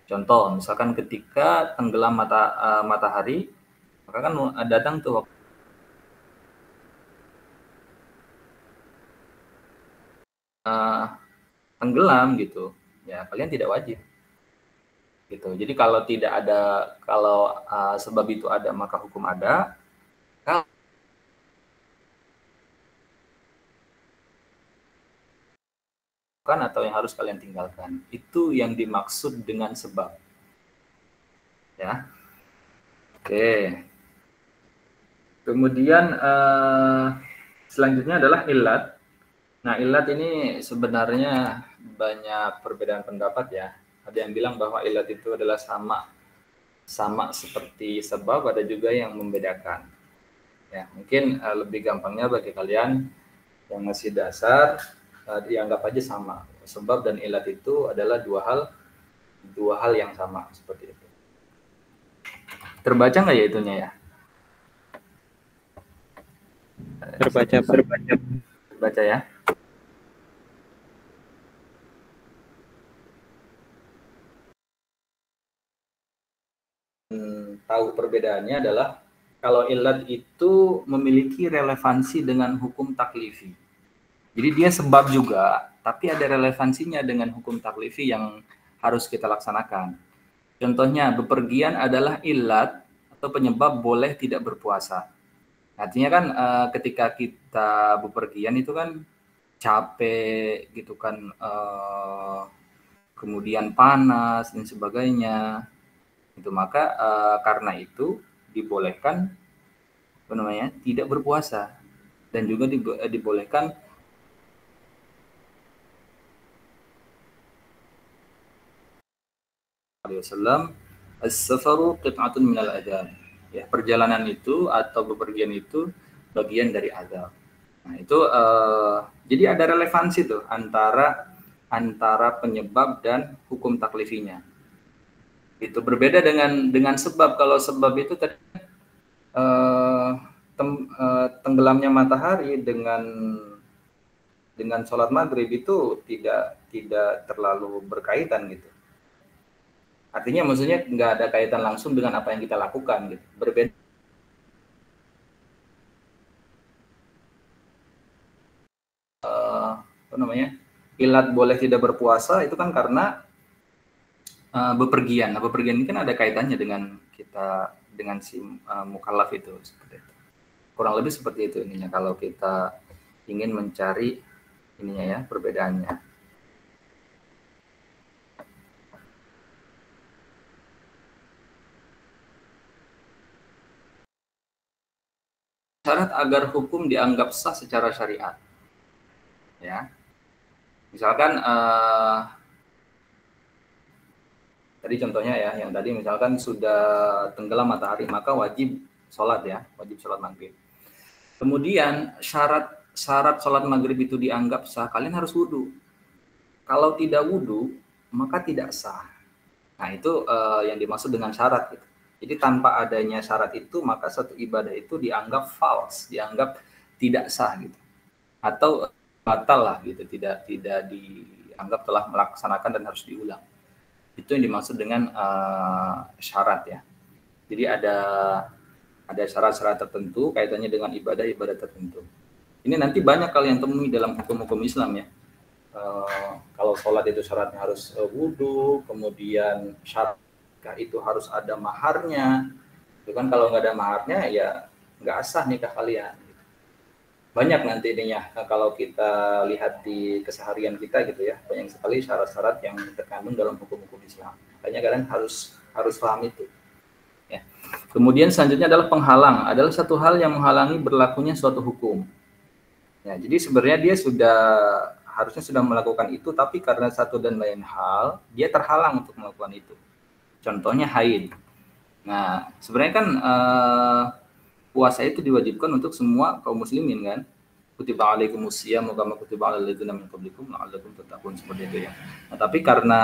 Contoh misalkan ketika tenggelam matahari, maka kan datang tuh tenggelam gitu ya, kalian tidak wajib gitu. Jadi kalau tidak ada, kalau sebab itu ada maka hukum ada. Kan atau yang harus kalian tinggalkan, itu yang dimaksud dengan sebab ya. Oke, kemudian selanjutnya adalah ilat. Nah, ilat ini sebenarnya banyak perbedaan pendapat ya. Ada yang bilang bahwa ilat itu adalah sama seperti sebab, ada juga yang membedakan. Ya, mungkin lebih gampangnya bagi kalian yang masih dasar, dianggap aja sama. Sebab dan ilat itu adalah dua hal yang sama seperti itu. Terbaca nggak ya itunya ya? Terbaca ya. Tahu perbedaannya adalah kalau ilat itu memiliki relevansi dengan hukum taklifi. Jadi dia sebab juga, tapi ada relevansinya dengan hukum taklifi yang harus kita laksanakan. Contohnya bepergian adalah ilat atau penyebab boleh tidak berpuasa. Artinya kan ketika kita bepergian itu kan capek gitu kan, kemudian panas dan sebagainya. Itu maka karena itu dibolehkan tidak berpuasa, dan juga dibolehkan as-safaru qit'atun minal adzab. Ya, perjalanan itu atau bepergian itu bagian dari azab. Nah, itu jadi ada relevansi tuh antara penyebab dan hukum taklifinya. Itu berbeda dengan sebab. Kalau sebab itu tenggelamnya matahari dengan sholat maghrib itu tidak terlalu berkaitan gitu. Artinya maksudnya nggak ada kaitan langsung dengan apa yang kita lakukan gitu. Berbeda. Ilat boleh tidak berpuasa itu kan karena bepergian. Nah, bepergian ini kan ada kaitannya dengan si mukallaf itu seperti itu. Kurang lebih seperti itu ininya kalau kita ingin mencari ininya ya, perbedaannya. Syarat agar hukum dianggap sah secara syariat. Ya. Misalkan Tadi contohnya ya, yang tadi misalkan sudah tenggelam matahari, maka wajib sholat ya, wajib sholat maghrib. Kemudian syarat sholat maghrib itu dianggap sah, kalian harus wudhu. Kalau tidak wudhu, maka tidak sah. Nah itu yang dimaksud dengan syarat gitu. Jadi tanpa adanya syarat itu, maka satu ibadah itu dianggap false, dianggap tidak sah gitu, atau batal lah gitu, tidak dianggap telah melaksanakan dan harus diulang. Itu yang dimaksud dengan syarat ya. Jadi ada syarat-syarat tertentu kaitannya dengan ibadah-ibadah tertentu. Ini nanti banyak kalian temui dalam hukum-hukum Islam ya. Kalau sholat itu syaratnya harus wudhu, kemudian syarat itu harus ada maharnya. Itu kan kalau nggak ada maharnya ya nggak sah nikah kalian. Banyak nanti ininya kalau kita lihat di keseharian kita gitu ya, banyak sekali syarat-syarat yang terkandung dalam hukum-hukum Islam. Makanya kalian harus paham itu. Ya. Kemudian selanjutnya adalah penghalang, adalah satu hal yang menghalangi berlakunya suatu hukum. Ya, jadi sebenarnya dia harusnya sudah melakukan itu, tapi karena satu dan lain hal dia terhalang untuk melakukan itu. Contohnya haid. Nah, sebenarnya kan puasa itu diwajibkan untuk semua kaum muslimin kan. Kutiba alaikumusiyam kama kutiba alal ladzina min qablikum la'allakum tattaqun, seperti itu ya. Nah, tapi karena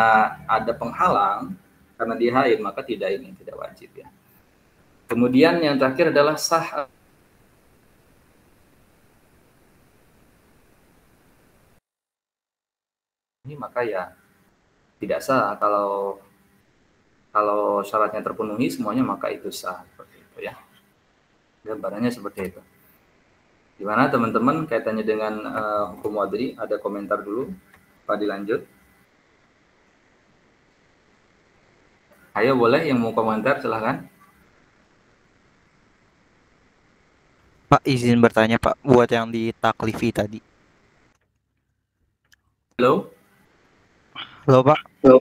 ada penghalang, karena dia haid, maka tidak wajib ya. Kemudian yang terakhir adalah sah ini, maka ya tidak sah. Kalau syaratnya terpenuhi semuanya, maka itu sah, seperti itu ya. Gambarannya seperti itu. Gimana teman-teman kaitannya dengan hukum wadri? Ada komentar dulu? Pak dilanjut. Ayo boleh yang mau komentar silahkan. Pak izin bertanya Pak, buat yang di taklifi tadi. Halo? Halo Pak. Halo.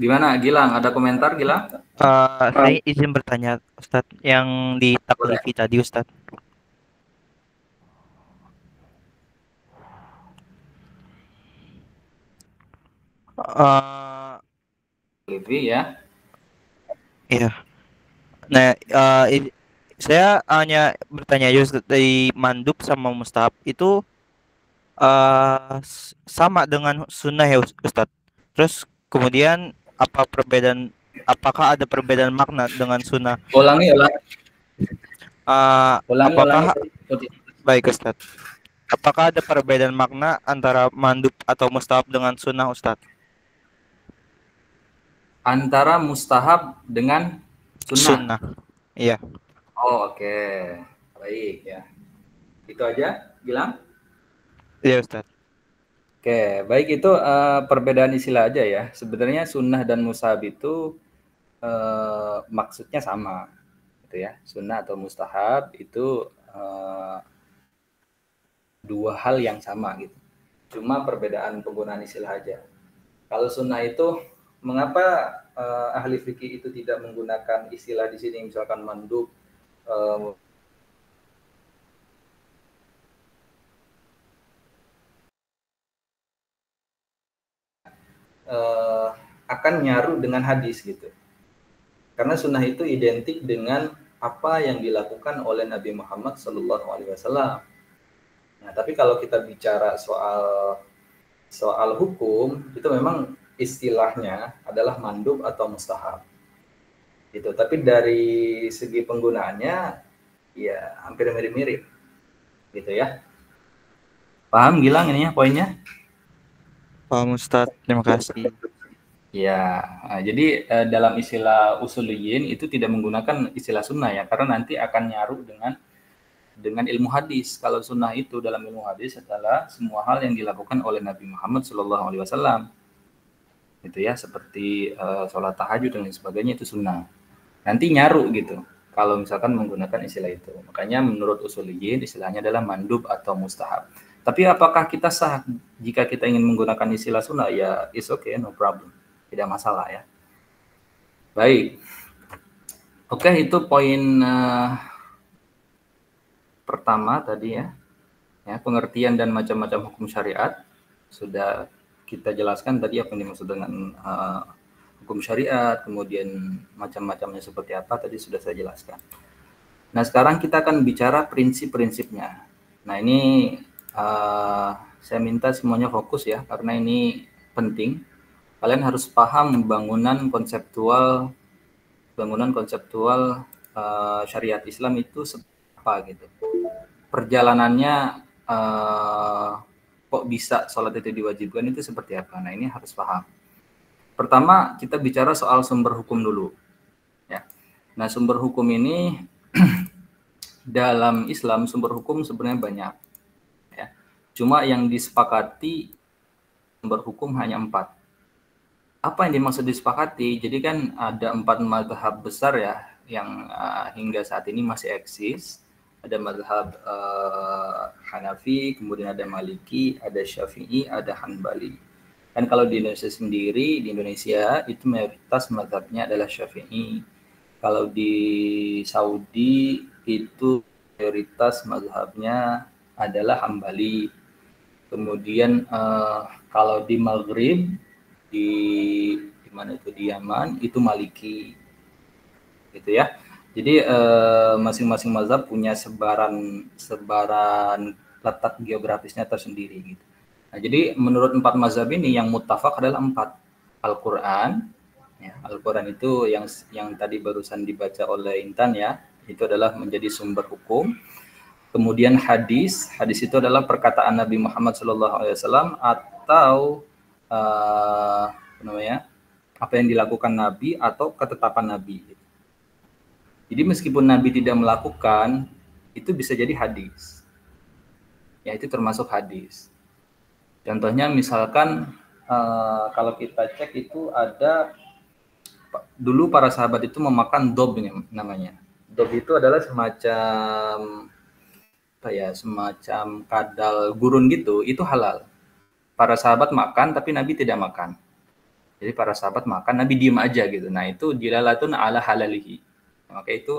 Gimana Gilang? Ada komentar Gilang? Saya izin bertanya Ustadz, yang di taklifi tadi Ustadz. Taklifi ya? Iya. Nah, saya hanya bertanya aja dari mandub sama mustahab itu sama dengan sunnah ya Ustadz. Terus kemudian apakah ada perbedaan makna dengan sunnah? Ulangi. Baik Ustadz. Apakah ada perbedaan makna antara mandub atau mustahab dengan sunnah Ustadz? Antara mustahab dengan sunnah. Iya. Oh, oke. Baik ya. Itu aja Gilang? Iya Ustadz. Oke, baik, itu perbedaan istilah aja ya. Sebenarnya sunnah dan mustahab itu maksudnya sama, gitu ya. Sunnah atau mustahab itu dua hal yang sama gitu. Cuma perbedaan penggunaan istilah aja. Kalau sunnah itu, mengapa ahli fikih itu tidak menggunakan istilah di sini, misalkan mandub, akan nyaru dengan hadis gitu. Karena sunnah itu identik dengan apa yang dilakukan oleh Nabi Muhammad SAW. Nah, tapi kalau kita bicara soal hukum, itu memang istilahnya adalah mandub atau mustahab. Gitu. Tapi dari segi penggunaannya ya hampir mirip-mirip. Gitu ya. Paham Gilang ininya poinnya? Paham Ustadz, terima kasih. Ya, jadi dalam istilah usuliyin itu tidak menggunakan istilah sunnah ya, karena nanti akan nyaru dengan ilmu hadis. Kalau sunnah itu dalam ilmu hadis adalah semua hal yang dilakukan oleh Nabi Muhammad SAW. Gitu ya, seperti sholat tahajud dan lain sebagainya, itu sunnah. Nanti nyaru gitu kalau misalkan menggunakan istilah itu. Makanya menurut usuliyin istilahnya adalah mandub atau mustahab. Tapi apakah kita sah jika kita ingin menggunakan istilah sunnah? Ya, it's okay, no problem. Tidak masalah ya. Baik. Oke, itu poin pertama tadi ya. Pengertian dan macam-macam hukum syariat. Sudah kita jelaskan tadi apa yang dimaksud dengan hukum syariat, kemudian macam-macamnya seperti apa tadi sudah saya jelaskan. Nah, sekarang kita akan bicara prinsip-prinsipnya. Nah, ini saya minta semuanya fokus ya, karena ini penting. Kalian harus paham bangunan konseptual syariat Islam itu apa gitu. Perjalanannya kok bisa sholat itu diwajibkan itu seperti apa. Nah, ini harus paham. Pertama, kita bicara soal sumber hukum dulu. Ya. Nah, sumber hukum ini dalam Islam sumber hukum sebenarnya banyak. Ya. Cuma yang disepakati sumber hukum hanya 4. Apa yang dimaksud disepakati? Jadi kan ada 4 mazhab besar ya yang hingga saat ini masih eksis. Ada mazhab Hanafi, kemudian ada Maliki, ada Syafi'i, ada Hanbali. Dan kalau di Indonesia sendiri, di Indonesia itu mayoritas mazhabnya adalah Syafi'i. Kalau di Saudi itu mayoritas mazhabnya adalah Hanbali. Kemudian kalau di Maghrib, di mana itu di Yaman itu Maliki, gitu ya. Jadi masing-masing mazhab punya sebaran letak geografisnya tersendiri gitu. Nah, jadi menurut 4 mazhab ini yang muttafaq adalah 4. Al-Quran, ya, Al-Quran itu yang tadi barusan dibaca oleh Intan ya, itu adalah menjadi sumber hukum. Kemudian hadis itu adalah perkataan Nabi Muhammad SAW atau apa yang dilakukan Nabi atau ketetapan Nabi. Jadi meskipun Nabi tidak melakukan, itu bisa jadi hadis. Ya, itu termasuk hadis. Contohnya misalkan kalau kita cek itu ada dulu para sahabat itu memakan dob namanya. Dob itu adalah semacam kadal gurun gitu, itu halal. Para sahabat makan tapi Nabi tidak makan. Jadi para sahabat makan, Nabi diem aja gitu. Nah, itu dilalatun ala halalihi. Maka itu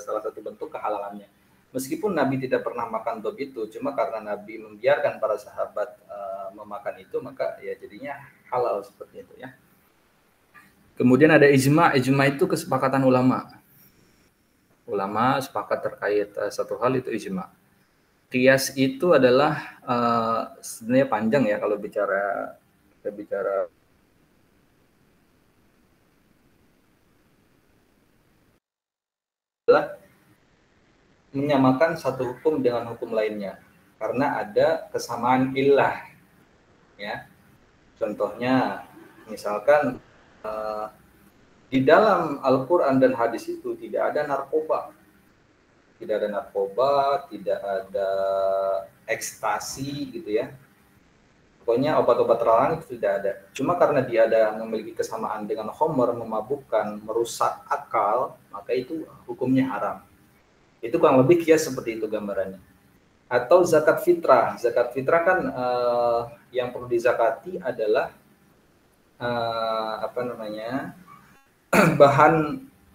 salah satu bentuk kehalalannya. Meskipun Nabi tidak pernah makan dob itu, cuma karena Nabi membiarkan para sahabat memakan itu, maka ya jadinya halal seperti itu ya. Kemudian ada ijma. Ijma itu kesepakatan ulama. Ulama sepakat terkait satu hal, itu ijma. Qiyas itu adalah sebenarnya panjang ya kalau kita bicara adalah menyamakan satu hukum dengan hukum lainnya karena ada kesamaan illah ya. Contohnya misalkan di dalam Al-Quran dan hadis itu tidak ada narkoba. Tidak ada ekstasi gitu ya. Pokoknya obat-obat terlarang itu tidak ada. Cuma karena dia ada memiliki kesamaan dengan khamr, memabukkan, merusak akal, maka itu hukumnya haram. Itu kurang lebih kias seperti itu gambarannya. Atau zakat fitrah. Zakat fitrah kan yang perlu dizakati adalah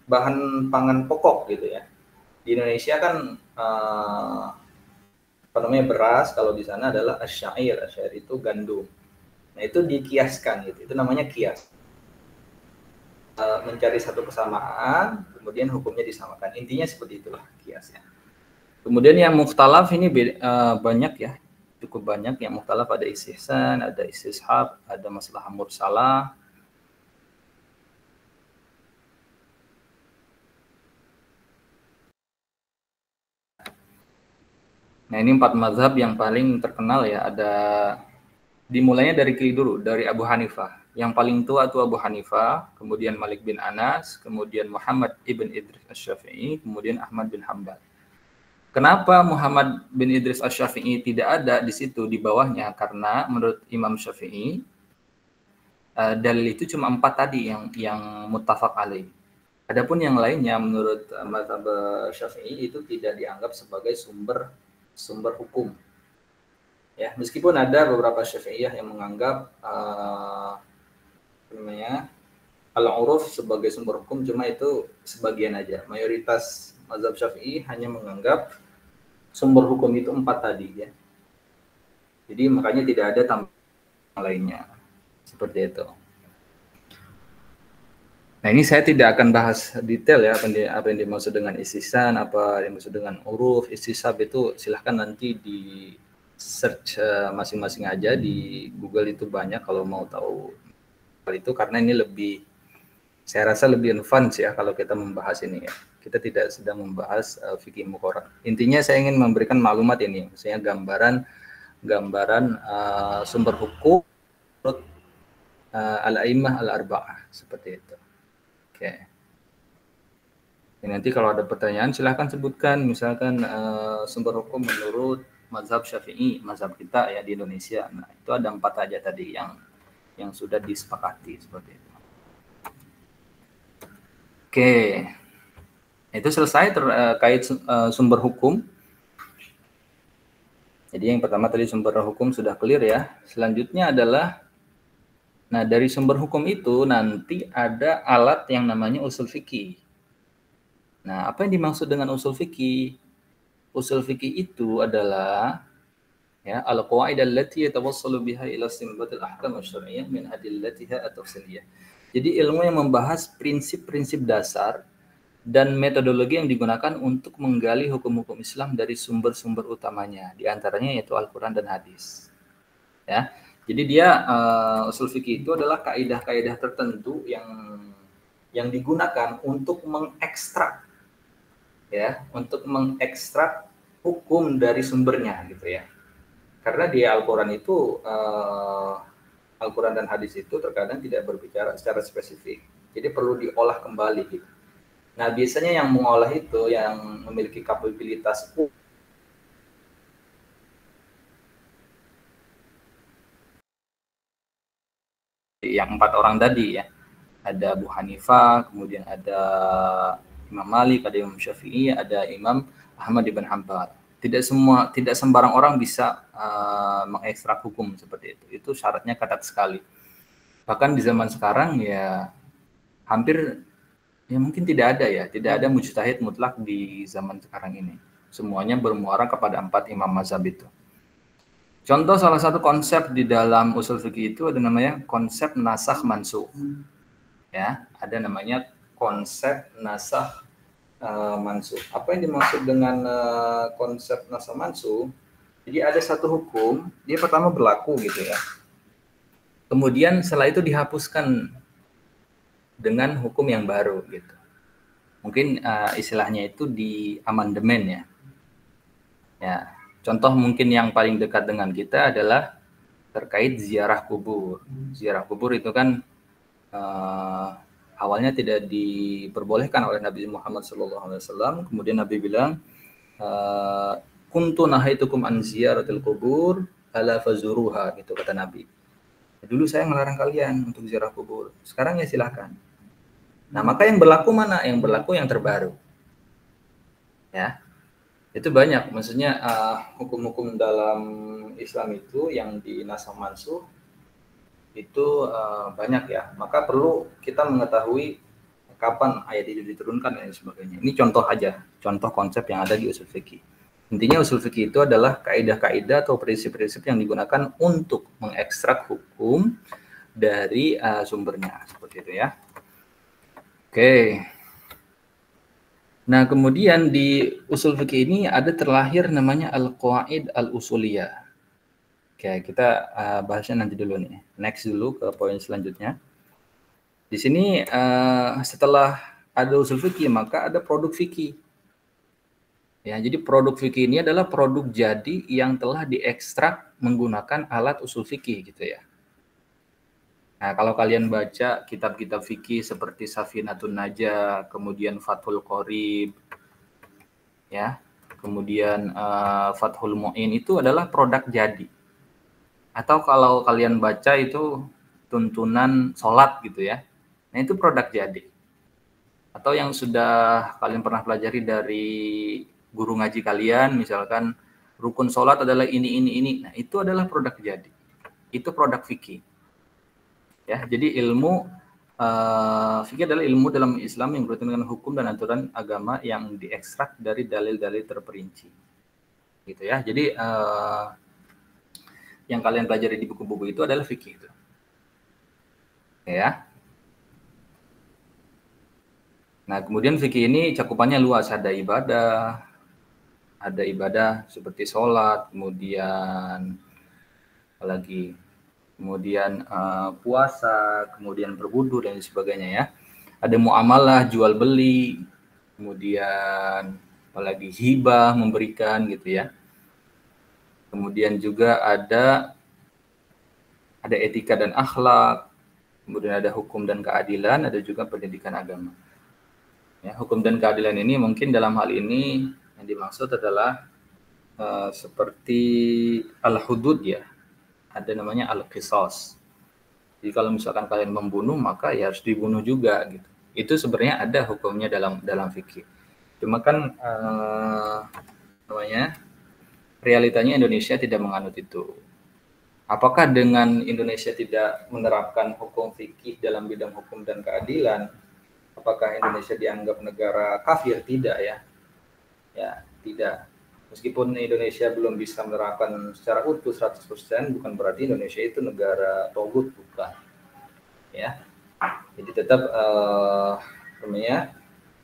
bahan pangan pokok gitu ya. Di Indonesia kan beras, kalau di sana adalah asyair. Asyair itu gandum. Nah, itu dikiaskan gitu. Itu namanya kias. Mencari satu kesamaan, kemudian hukumnya disamakan. Intinya seperti itulah kiasnya. Kemudian yang mukhtalaf ini banyak ya. Cukup banyak. Yang mukhtalaf ada istihsan, ada istishab, ada masalah mursalah. Nah, ini 4 mazhab yang paling terkenal ya. Ada dimulainya dari kiri dulu, dari Abu Hanifah. Yang paling tua itu Abu Hanifah, kemudian Malik bin Anas, kemudian Muhammad ibn Idris Asy-Syafi'i, kemudian Ahmad bin Hanbal. Kenapa Muhammad bin Idris Asy-Syafi'i tidak ada di situ di bawahnya? Karena menurut Imam Syafi'i dalil itu cuma 4 tadi yang muttafaq alaih. Adapun yang lainnya menurut mazhab Syafi'i itu tidak dianggap sebagai sumber hukum. Ya, meskipun ada beberapa Syafi'iyah yang menganggap al-uruf sebagai sumber hukum, cuma itu sebagian aja. Mayoritas mazhab Syafi'i hanya menganggap sumber hukum itu 4 tadi ya. Jadi makanya tidak ada tambahan lainnya. Seperti itu. Nah, ini saya tidak akan bahas detail ya apa yang dimaksud dengan istisan, apa yang dimaksud dengan huruf, istisab itu silahkan nanti di search masing-masing aja di Google, itu banyak kalau mau tahu hal itu, karena ini lebih, saya rasa lebih advance ya kalau kita membahas ini ya. Kita tidak sedang membahas fikih muqarrar. Intinya saya ingin memberikan maklumat ini, misalnya gambaran sumber hukum menurut al-a'immah al-arba'ah seperti itu. Oke. Nanti kalau ada pertanyaan silahkan sebutkan, misalkan sumber hukum menurut mazhab Syafi'i, mazhab kita ya di Indonesia. Nah, itu ada 4 aja tadi yang sudah disepakati seperti itu. Oke. Itu selesai terkait sumber hukum. Jadi yang pertama tadi sumber hukum sudah clear ya. Selanjutnya adalah, nah dari sumber hukum itu nanti ada alat yang namanya usul fikih. Nah, apa yang dimaksud dengan usul fikih? Usul fikih itu adalah ya al-qawaid allati yatawassalu biha ila istinbatil ahkam asy-syar'iyyah min adillatiha at-tafsiliyah. Jadi ilmu yang membahas prinsip-prinsip dasar dan metodologi yang digunakan untuk menggali hukum-hukum Islam dari sumber-sumber utamanya, di antaranya yaitu Al-Qur'an dan hadis. Ya. Jadi dia usul fikih itu adalah kaidah-kaidah tertentu yang digunakan untuk mengekstrak ya, untuk mengekstrak hukum dari sumbernya gitu ya. Karena di Al-Qur'an itu Al-Qur'an dan hadis itu terkadang tidak berbicara secara spesifik. Jadi perlu diolah kembali gitu. Nah, biasanya yang mengolah itu yang memiliki kapabilitas yang 4 orang tadi ya. Ada Abu Hanifah, kemudian ada Imam Malik, ada Imam Syafi'i, ada Imam Ahmad ibn Hanbal. Tidak sembarang orang bisa mengekstrak hukum seperti itu. Itu syaratnya ketat sekali. Bahkan di zaman sekarang ya hampir ya mungkin tidak ada mujtahid mutlak di zaman sekarang ini. Semuanya bermuara kepada 4 imam mazhab itu. Contoh salah satu konsep di dalam usul fikih itu ada namanya konsep nasakh mansukh. Ya, ada namanya konsep nasakh mansukh. Apa yang dimaksud dengan konsep nasakh mansukh? Jadi ada satu hukum, dia pertama berlaku gitu ya. Kemudian setelah itu dihapuskan dengan hukum yang baru gitu. Mungkin istilahnya itu di amandemen ya. Ya. Contoh mungkin yang paling dekat dengan kita adalah terkait ziarah kubur. Ziarah kubur itu kan awalnya tidak diperbolehkan oleh Nabi Muhammad SAW. Kemudian Nabi bilang, kuntu nahaitukum an ziyaratil kubur ala fazuruha, gitu kata Nabi. Dulu saya melarang kalian untuk ziarah kubur. Sekarang ya silahkan. Nah, maka yang berlaku mana? Yang berlaku yang terbaru. Ya. Itu banyak, maksudnya hukum-hukum dalam Islam itu yang di nasakh mansukh itu banyak ya. Maka perlu kita mengetahui kapan ayat itu diturunkan dan sebagainya. Ini contoh aja, contoh konsep yang ada di usul fikih. Intinya usul fikih itu adalah kaidah-kaidah atau prinsip-prinsip yang digunakan untuk mengekstrak hukum dari sumbernya, seperti itu ya. Oke. Nah, kemudian di usul fikih ini ada terlahir namanya al-qawaid al-usuliyah. Oke, kita bahasnya nanti dulu nih. Next dulu ke poin selanjutnya. Di sini setelah ada usul fikih, maka ada produk fikih. Ya, jadi produk fikih ini adalah produk jadi yang telah diekstrak menggunakan alat usul fikih gitu ya. Nah, kalau kalian baca kitab-kitab fikih seperti Safinatun Najah, kemudian Fathul Qorib, ya, kemudian Fathul Mu'in, itu adalah produk jadi. Atau kalau kalian baca itu tuntunan sholat gitu ya, nah itu produk jadi. Atau yang sudah kalian pernah pelajari dari guru ngaji kalian, misalkan rukun sholat adalah ini. Nah, itu adalah produk jadi. Itu produk fikih. Ya, jadi ilmu fikih adalah ilmu dalam Islam yang berkaitan dengan hukum dan aturan agama yang diekstrak dari dalil-dalil terperinci. Gitu ya. Jadi yang kalian pelajari di buku-buku itu adalah fikih itu. Ya. Nah, kemudian fikih ini cakupannya luas, ada ibadah seperti sholat, kemudian apalagi, kemudian puasa, kemudian berwudu dan sebagainya ya. Ada muamalah, jual beli, kemudian apalagi hibah, memberikan gitu ya. Kemudian juga ada etika dan akhlak, kemudian ada hukum dan keadilan, ada juga pendidikan agama. Ya, hukum dan keadilan ini mungkin dalam hal ini yang dimaksud adalah seperti al-hudud ya. Ada namanya al-qisas. Jadi kalau misalkan kalian membunuh maka ya harus dibunuh juga gitu. Itu sebenarnya ada hukumnya dalam fikih. Cuma kan realitanya Indonesia tidak menganut itu. Apakah dengan Indonesia tidak menerapkan hukum fikih dalam bidang hukum dan keadilan, apakah Indonesia dianggap negara kafir? Tidak ya. Ya, tidak. Meskipun Indonesia belum bisa menerapkan secara utuh 100%, bukan berarti Indonesia itu negara togut, bukan. Ya. Jadi tetap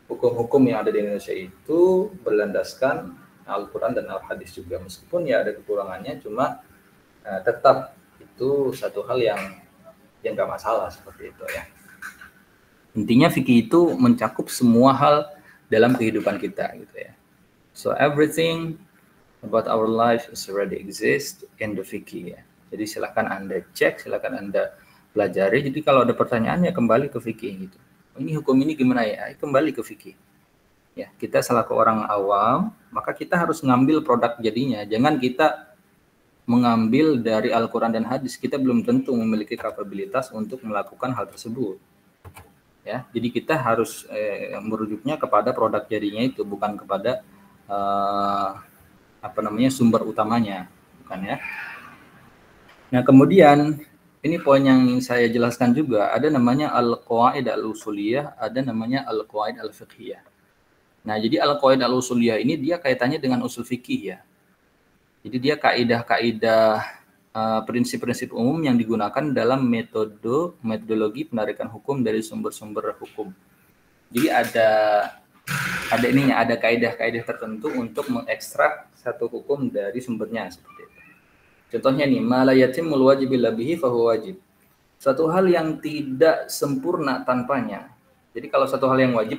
hukum-hukum yang ada di Indonesia itu berlandaskan Al-Quran dan Al-Hadis juga. Meskipun ya ada kekurangannya, cuma tetap itu satu hal yang nggak masalah seperti itu ya. Intinya fikih itu mencakup semua hal dalam kehidupan kita gitu ya. So everything about our life is already exist in the fikih ya. Jadi silakan Anda cek, silakan Anda pelajari. Jadi kalau ada pertanyaan ya kembali ke fikih gitu. Ini hukum ini gimana ya? Kembali ke fikih. Ya, kita selaku orang awam, maka kita harus ngambil produk jadinya. Jangan kita mengambil dari Al-Quran dan Hadis. Kita belum tentu memiliki kapabilitas untuk melakukan hal tersebut. Ya, jadi kita harus merujuknya kepada produk jadinya itu, bukan kepada sumber utamanya, bukan ya. Nah, kemudian ini poin yang saya jelaskan juga, ada namanya al-qawaid al-usuliyah, ada namanya al-qawaid al-fiqhiyah. Nah, jadi al-qawaid al-usuliyah ini dia kaitannya dengan usul fikih ya. Jadi dia kaidah-kaidah prinsip-prinsip umum yang digunakan dalam metodologi penarikan hukum dari sumber-sumber hukum. Jadi ada kaidah-kaidah tertentu untuk mengekstrak satu hukum dari sumbernya seperti itu. Contohnya nih, ma la yatimul wajib illa bihi fahuwa wajib. Satu hal yang tidak sempurna tanpanya. Jadi kalau satu hal yang wajib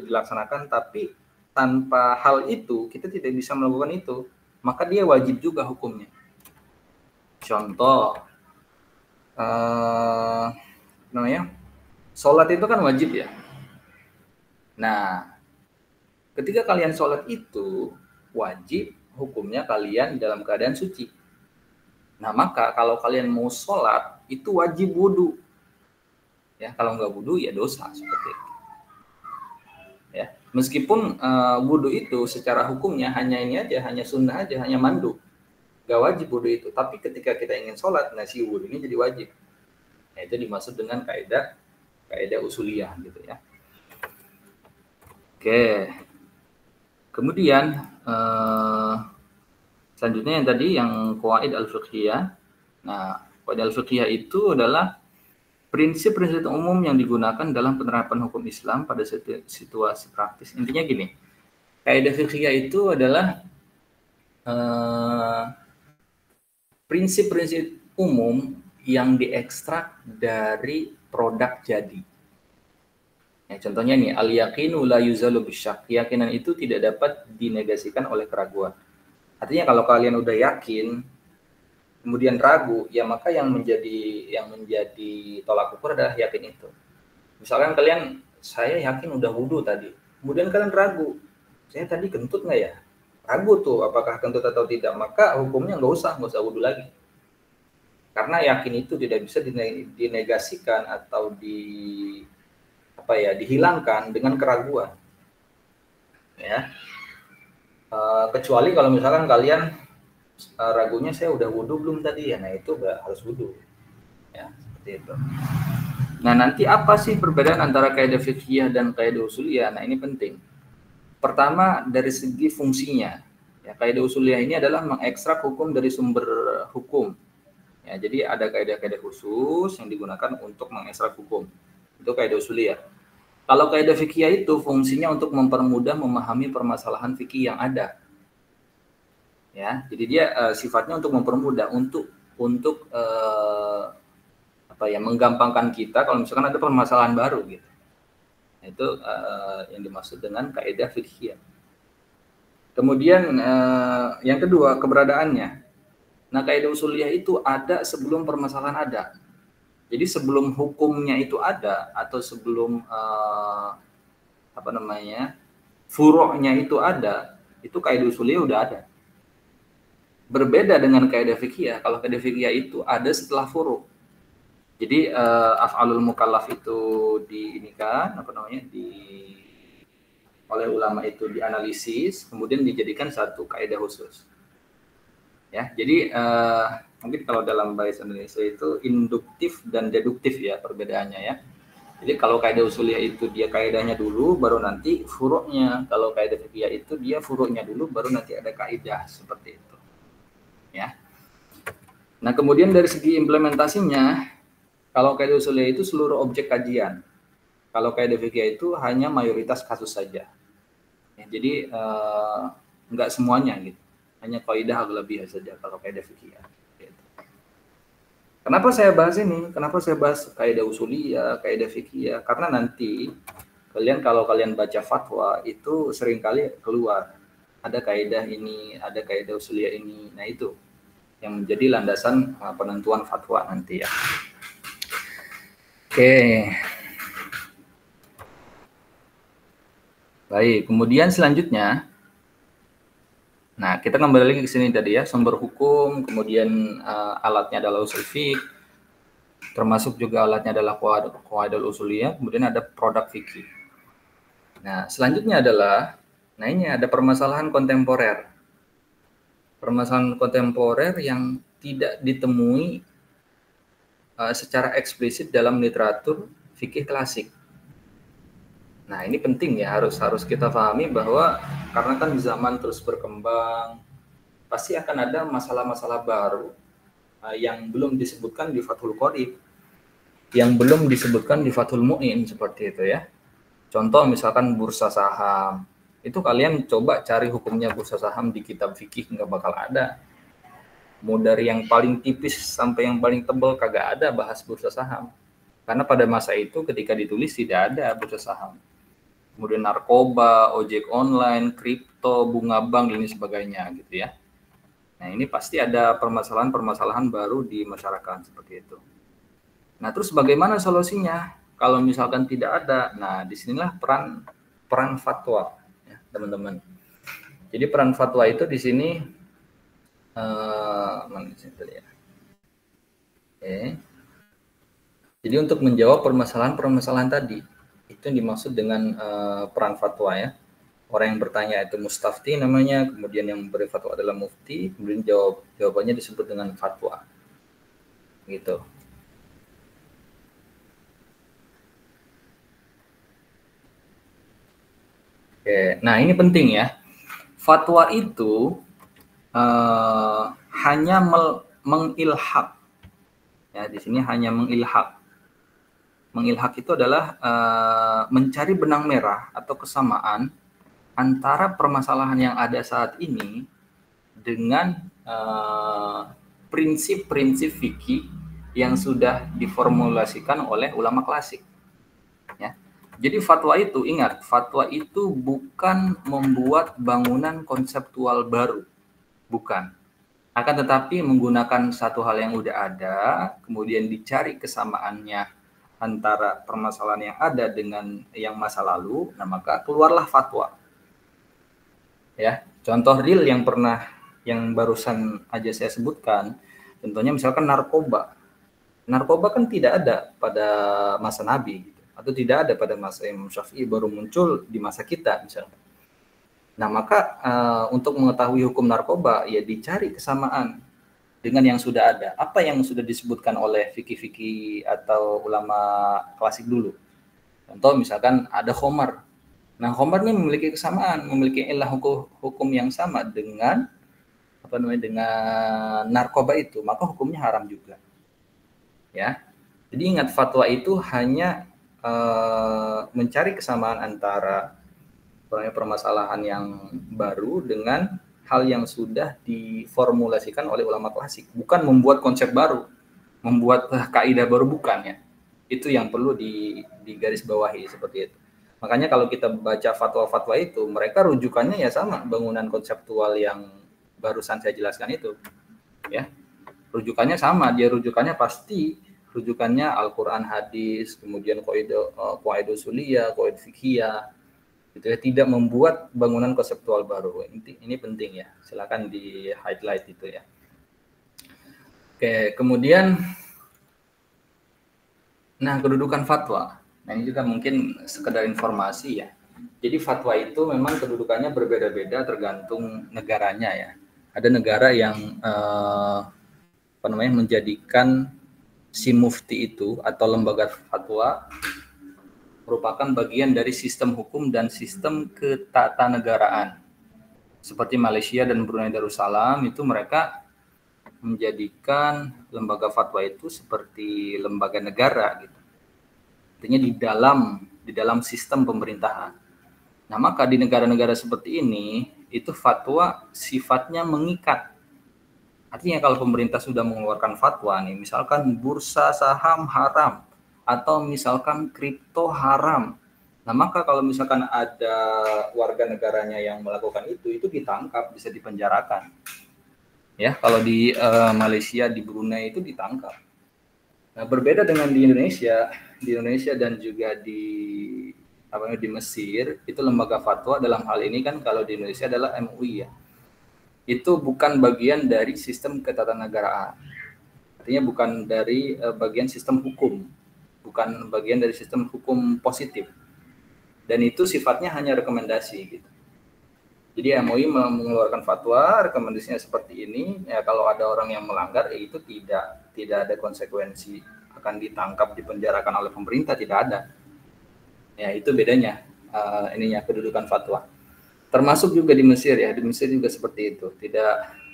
dilaksanakan, tapi tanpa hal itu kita tidak bisa melakukan itu, maka dia wajib juga hukumnya. Contoh, sholat itu kan wajib ya. Nah, ketika kalian sholat itu wajib, hukumnya kalian dalam keadaan suci. Nah, maka kalau kalian mau sholat itu wajib wudu. Ya, kalau nggak wudu ya dosa seperti itu. Ya, meskipun wudu itu secara hukumnya hanya ini aja, hanya sunnah aja, hanya mandu. Gak wajib wudu itu, tapi ketika kita ingin sholat, nah si wudu ini jadi wajib. Nah, itu dimaksud dengan kaidah usuliyah gitu ya. Oke. Kemudian selanjutnya yang tadi yang qawaid al-fiqhiyah. Nah, qawaid al-fiqhiyah itu adalah prinsip-prinsip umum yang digunakan dalam penerapan hukum Islam pada situasi praktis. Intinya gini, kaidah fiqhiyah itu adalah prinsip-prinsip umum yang diekstrak dari produk jadi. Ya, contohnya nih, al-yaqinu la yuzalu bisyak. Keyakinan itu tidak dapat dinegasikan oleh keraguan. Artinya kalau kalian udah yakin, kemudian ragu, ya maka yang menjadi tolak ukur adalah yakin itu. Misalkan saya yakin udah wudu tadi, kemudian kalian ragu, saya tadi kentut nggak ya? Ragu tuh apakah kentut atau tidak, maka hukumnya nggak usah wudu lagi. Karena yakin itu tidak bisa dinegasikan atau dihilangkan dengan keraguan. Ya. Kecuali kalau misalkan kalian ragunya saya udah wudu belum tadi ya, nah itu harus wudu. Ya, seperti itu. Nah, nanti apa sih perbedaan antara kaidah fiqhiyah dan kaidah usuliyah? Nah, ini penting. Pertama, dari segi fungsinya. Ya, kaidah usuliyah ini adalah mengekstrak hukum dari sumber hukum. Ya, jadi ada kaidah-kaidah khusus yang digunakan untuk mengekstrak hukum. Itu kaidah usuliyah. Kalau kaidah fikih itu fungsinya untuk mempermudah memahami permasalahan fikih yang ada. Ya, jadi dia sifatnya untuk mempermudah, untuk menggampangkan kita kalau misalkan ada permasalahan baru gitu. Itu yang dimaksud dengan kaidah fikih. Kemudian yang kedua, keberadaannya. Nah, kaidah usuliyah itu ada sebelum permasalahan ada. Jadi sebelum hukumnya itu ada atau sebelum furu'nya itu ada, itu kaidah usuliyah udah ada. Berbeda dengan kaidah fikih. Kalau kaidah fikih itu ada setelah furu'. Jadi af'alul mukallaf itu oleh ulama itu dianalisis, kemudian dijadikan satu kaidah khusus. Ya, jadi mungkin kalau dalam bahasa Indonesia itu induktif dan deduktif ya perbedaannya ya. Jadi kalau kaidah usuliyah itu dia kaidahnya dulu, baru nanti furu'nya. Kalau kaidah fikih itu dia furu'nya dulu, baru nanti ada kaidah seperti itu. Ya. Nah, kemudian dari segi implementasinya, kalau kaidah usuliyah itu seluruh objek kajian. Kalau kaidah fikih itu hanya mayoritas kasus saja. Ya, jadi enggak semuanya gitu. Hanya kaidah aghlabiyah saja kalau kaidah fikih. Gitu. Kenapa saya bahas ini? Kenapa saya bahas kaidah usuliyah, kaidah fikih? Karena nanti kalau kalian baca fatwa itu seringkali keluar ada kaidah ini, ada kaidah usuliyah ini. Nah, itu yang menjadi landasan penentuan fatwa nanti ya. Oke. Baik, kemudian selanjutnya, nah kita kembali lagi ke sini tadi ya, sumber hukum, kemudian alatnya adalah usul fiqh, termasuk juga alatnya adalah qawaidul usuliyah, kemudian ada produk fikih. Nah, selanjutnya adalah, nah ini ada permasalahan kontemporer. Permasalahan kontemporer yang tidak ditemui secara eksplisit dalam literatur fikih klasik. Nah, ini penting ya, harus kita pahami bahwa karena kan zaman terus berkembang, pasti akan ada masalah-masalah baru yang belum disebutkan di Fathul Qorib, yang belum disebutkan di Fathul Mu'in seperti itu ya. Contoh misalkan bursa saham, itu kalian coba cari hukumnya bursa saham di kitab fikih, nggak bakal ada. Mau dari yang paling tipis sampai yang paling tebal kagak ada bahas bursa saham. Karena pada masa itu ketika ditulis tidak ada bursa saham. Kemudian narkoba, ojek online, kripto, bunga bank, ini sebagainya gitu ya. Nah, ini pasti ada permasalahan-permasalahan baru di masyarakat seperti itu. Nah, terus bagaimana solusinya? Kalau misalkan tidak ada, nah disinilah peran fatwa, ya, teman-teman. Jadi peran fatwa itu di sini, Jadi untuk menjawab permasalahan-permasalahan tadi, itu yang dimaksud dengan peran fatwa ya. Orang yang bertanya itu mustafti namanya, kemudian yang memberi fatwa adalah mufti, kemudian jawabannya disebut dengan fatwa. Gitu. Oke, nah ini penting ya. Fatwa itu hanya mengilhaq. Ya, di sini hanya mengilhaq. Mengilhaq itu adalah mencari benang merah atau kesamaan antara permasalahan yang ada saat ini dengan prinsip-prinsip fikih yang sudah diformulasikan oleh ulama klasik. Ya. Jadi fatwa itu, ingat, fatwa itu bukan membuat bangunan konseptual baru, bukan. Akan tetapi menggunakan satu hal yang udah ada, kemudian dicari kesamaannya antara permasalahan yang ada dengan yang masa lalu, nah maka keluarlah fatwa. Ya, contoh real yang barusan aja saya sebutkan, contohnya misalkan narkoba. Narkoba kan tidak ada pada masa Nabi, gitu, atau tidak ada pada masa Imam Syafi'i, baru muncul di masa kita misalkan. Nah maka untuk mengetahui hukum narkoba ya dicari kesamaan dengan yang sudah ada. Apa yang sudah disebutkan oleh fikih-fikih atau ulama klasik dulu. Contoh misalkan ada khamar. Nah, khamar ini memiliki kesamaan, memiliki ilah hukum yang sama dengan dengan narkoba itu, maka hukumnya haram juga. Ya. Jadi ingat, fatwa itu hanya mencari kesamaan antara permasalahan yang baru dengan hal yang sudah diformulasikan oleh ulama klasik, bukan membuat konsep baru, membuat kaidah baru, bukan ya. Itu yang perlu digarisbawahi seperti itu. Makanya kalau kita baca fatwa-fatwa itu, mereka rujukannya ya sama, bangunan konseptual yang barusan saya jelaskan itu. Ya. Rujukannya sama, dia rujukannya pasti rujukannya Al-Qur'an, hadis, kemudian qawaid usuliyah, qawaid fiqhiyah. Gitu ya, tidak membuat bangunan konseptual baru. Ini penting ya. Silakan di highlight itu ya. Oke, kemudian nah, kedudukan fatwa. Nah, ini juga mungkin sekedar informasi ya. Jadi fatwa itu memang kedudukannya berbeda-beda tergantung negaranya ya. Ada negara yang menjadikan si mufti itu atau lembaga fatwa merupakan bagian dari sistem hukum dan sistem ketatanegaraan. Seperti Malaysia dan Brunei Darussalam itu mereka menjadikan lembaga fatwa itu seperti lembaga negara gitu. Artinya di dalam sistem pemerintahan. Nah, maka di negara-negara seperti ini itu fatwa sifatnya mengikat. Artinya kalau pemerintah sudah mengeluarkan fatwa nih, misalkan bursa saham haram atau misalkan kripto haram. Nah, maka kalau misalkan ada warga negaranya yang melakukan itu ditangkap, bisa dipenjarakan. Ya, kalau di Malaysia, di Brunei itu ditangkap. Nah, berbeda dengan di Indonesia dan juga di Mesir, itu lembaga fatwa dalam hal ini kan kalau di Indonesia adalah MUI ya. Itu bukan bagian dari sistem ketatanegaraan. Artinya bukan dari bagian sistem hukum, bukan bagian dari sistem hukum positif. Dan itu sifatnya hanya rekomendasi gitu. Jadi MUI mengeluarkan fatwa, rekomendasinya seperti ini, ya kalau ada orang yang melanggar, ya itu tidak ada konsekuensi, akan ditangkap, dipenjarakan oleh pemerintah, tidak ada. Ya itu bedanya, kedudukan fatwa. Termasuk juga di Mesir ya, di Mesir juga seperti itu,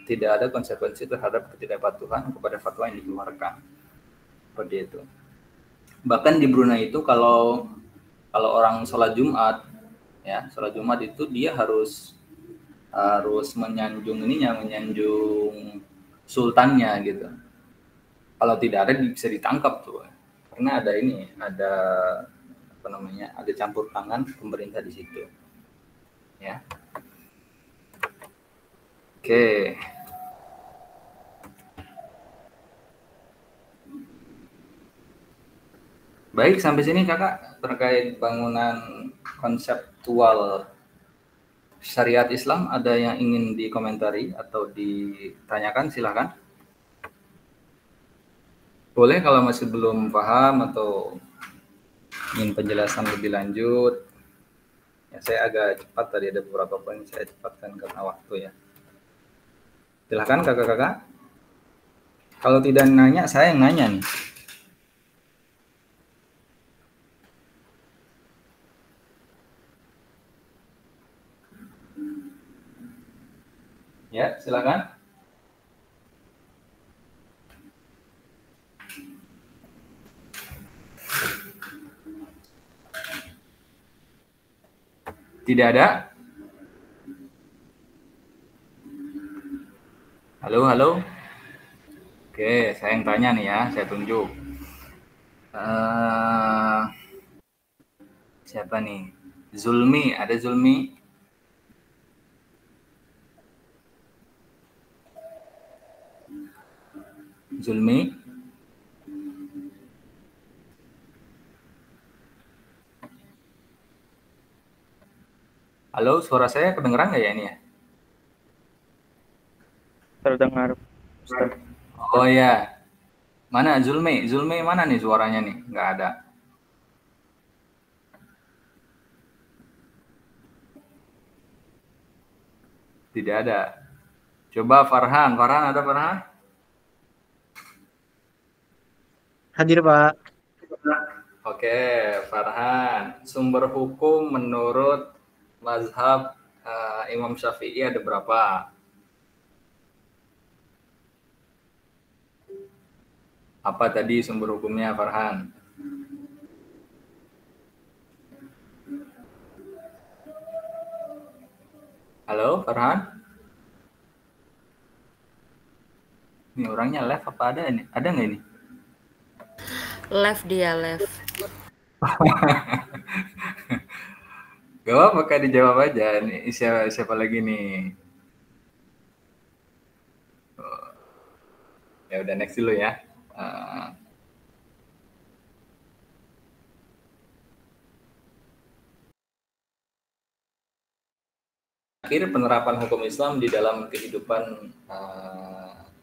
tidak ada konsekuensi terhadap ketidakpatuhan kepada fatwa yang dikeluarkan, seperti itu. Bahkan di Brunei itu kalau orang sholat Jumat, ya sholat Jumat itu dia harus menyanjung sultannya gitu. Kalau tidak ada bisa ditangkap tuh. Karena ada campur tangan pemerintah di situ. Ya. Oke. Baik, sampai sini Kakak terkait bangunan konseptual syariat Islam, ada yang ingin dikomentari atau ditanyakan, silakan. Boleh kalau masih belum paham atau ingin penjelasan lebih lanjut. Ya, saya agak cepat tadi, ada beberapa poin saya cepatkan karena waktu ya. Silakan kakak-kakak. Kalau tidak nanya, saya yang nanya nih. Ya, silakan. Tidak ada? Halo. Oke, saya yang tanya nih ya, saya tunjuk. Siapa nih? Zulmi, ada Zulmi? Zulmi? Halo, suara saya kedengeran nggak ya ini ya? Terdengar. Oh ya, mana Zulmi? Zulmi mana nih suaranya nih? Nggak ada. Tidak ada. Coba Farhan ada Farhan? Hadir, Pak. Oke, Farhan. Sumber hukum menurut mazhab Imam Syafi'i ada berapa? Apa tadi sumber hukumnya, Farhan? Halo, Farhan? Ini orangnya live apa ada ini? Ada nggak ini? Left dia, left. Gak apa-apa, Kak, dijawab aja. Nih, siapa lagi nih? Oh, ya udah, next dulu ya. Akhir penerapan hukum Islam di dalam kehidupan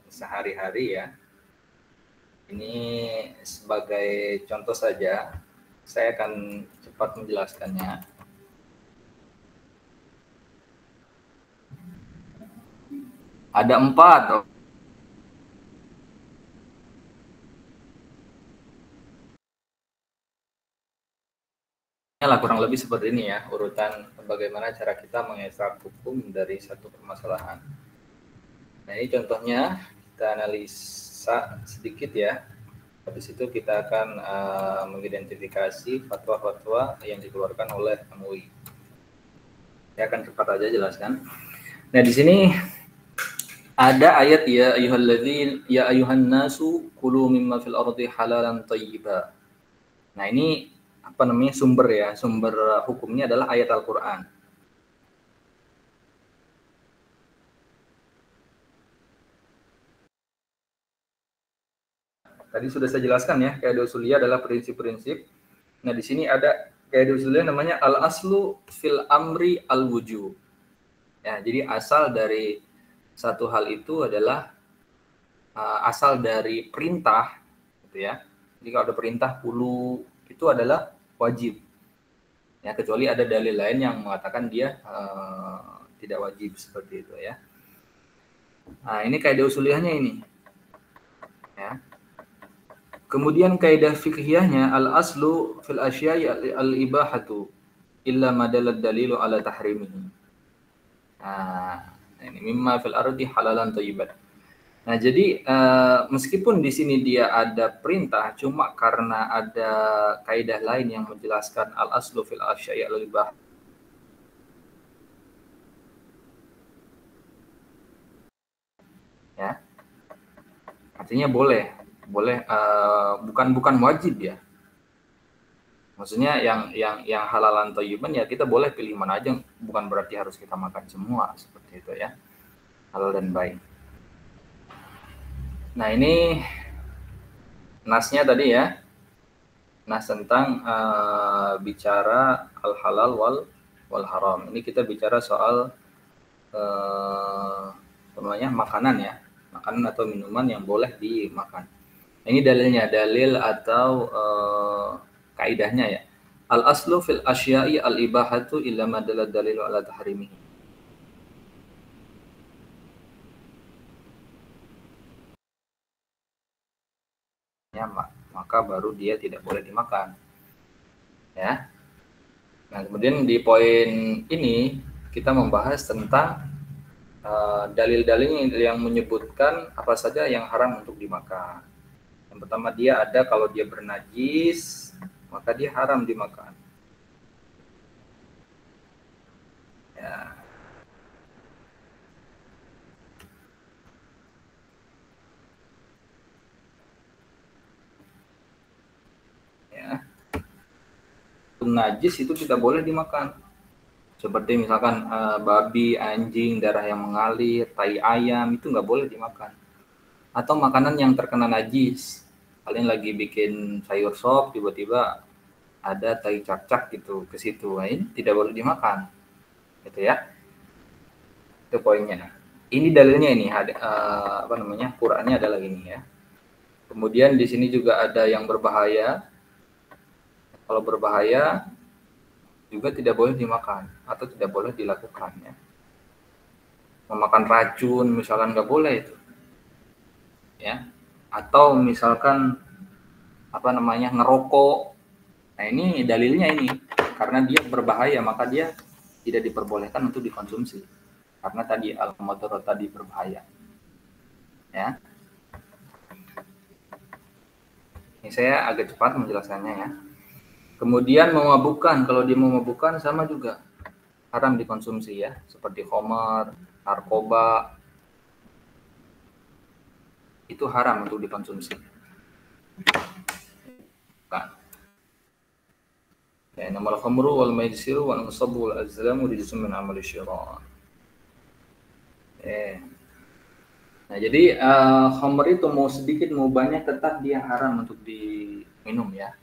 sehari-hari ya. Ini sebagai contoh saja, saya akan cepat menjelaskannya. Ada 4. Lah kurang lebih seperti ini ya, urutan bagaimana cara kita mengekstrak hukum dari satu permasalahan. Nah, ini contohnya, kita analisa sedikit ya. Habis itu kita akan mengidentifikasi fatwa-fatwa yang dikeluarkan oleh MUI. Saya akan cepat aja jelaskan. Nah, di sini ada ayat ya ayyuhan nasu kulu mimma fil ardi halalan thayyiba. Nah, ini apa namanya, sumber hukumnya adalah ayat Al-Qur'an. Tadi sudah saya jelaskan ya, kaidah usuliyah adalah prinsip-prinsip. Nah, di sini ada kaidah usuliyah namanya al-aslu fil amri al-wujub. Ya, jadi asal dari satu hal itu adalah asal dari perintah gitu ya. Jadi kalau ada perintah kulu itu adalah wajib. Ya, kecuali ada dalil lain yang mengatakan dia tidak wajib seperti itu ya. Nah, ini kaidah usuliyahnya ini. Ya. Kemudian kaidah fiqhiyahnya al-aslu fil asya'i al-ibahatu illa ma dalal dalilu ala tahrimihi. Nah, ini mimma fil ardi halalan thayyiban. Nah, jadi meskipun di sini dia ada perintah, cuma karena ada kaidah lain yang menjelaskan al-aslu fil asya'i al-ibah. Ya. Artinya boleh bukan wajib ya. Maksudnya yang halalan thayyiban ya kita boleh pilih mana aja, bukan berarti harus kita makan semua seperti itu ya. Halal dan baik. Nah, ini nasnya tadi ya. Nas tentang bicara al-halal wal haram. Ini kita bicara soal makanan ya. Makanan atau minuman yang boleh dimakan. Ini dalilnya, dalil atau kaidahnya ya. Al-aslu fil asya'i al-ibahatu illa ma dalal dalilu ala tahrimihi. Ya, maka baru dia tidak boleh dimakan. Ya. Nah, kemudian di poin ini kita membahas tentang dalil-dalil yang menyebutkan apa saja yang haram untuk dimakan. Yang pertama, dia ada kalau dia bernajis, maka dia haram dimakan. Ya. Najis itu tidak boleh dimakan. Seperti misalkan babi, anjing, darah yang mengalir, tai ayam, itu nggak boleh dimakan. Atau makanan yang terkena najis. Kalian lagi bikin sayur sop, tiba-tiba ada tai cacak gitu ke situ, nah, ini tidak boleh dimakan. Gitu ya. Itu poinnya. Ini dalilnya ini, Qurannya adalah ini ya. Kemudian di sini juga ada yang berbahaya. Kalau berbahaya juga tidak boleh dimakan atau tidak boleh dilakukan ya. Memakan racun misalkan nggak boleh itu. Ya. Atau misalkan ngerokok. Nah, ini dalilnya ini karena dia berbahaya maka dia tidak diperbolehkan untuk dikonsumsi. Karena tadi al-mudarat tadi berbahaya. Ya. Ini saya agak cepat menjelaskannya ya. Kemudian memabukkan, kalau dia memabukkan sama juga. haram dikonsumsi ya, seperti khamar, narkoba, itu haram untuk dikonsumsi. Kan. Ya, namal khamru wal maisiru wal musabu wal azlamu rijsun min amali syaitan. Nah, jadi khamr itu mau sedikit mau banyak tetap dia haram untuk diminum ya.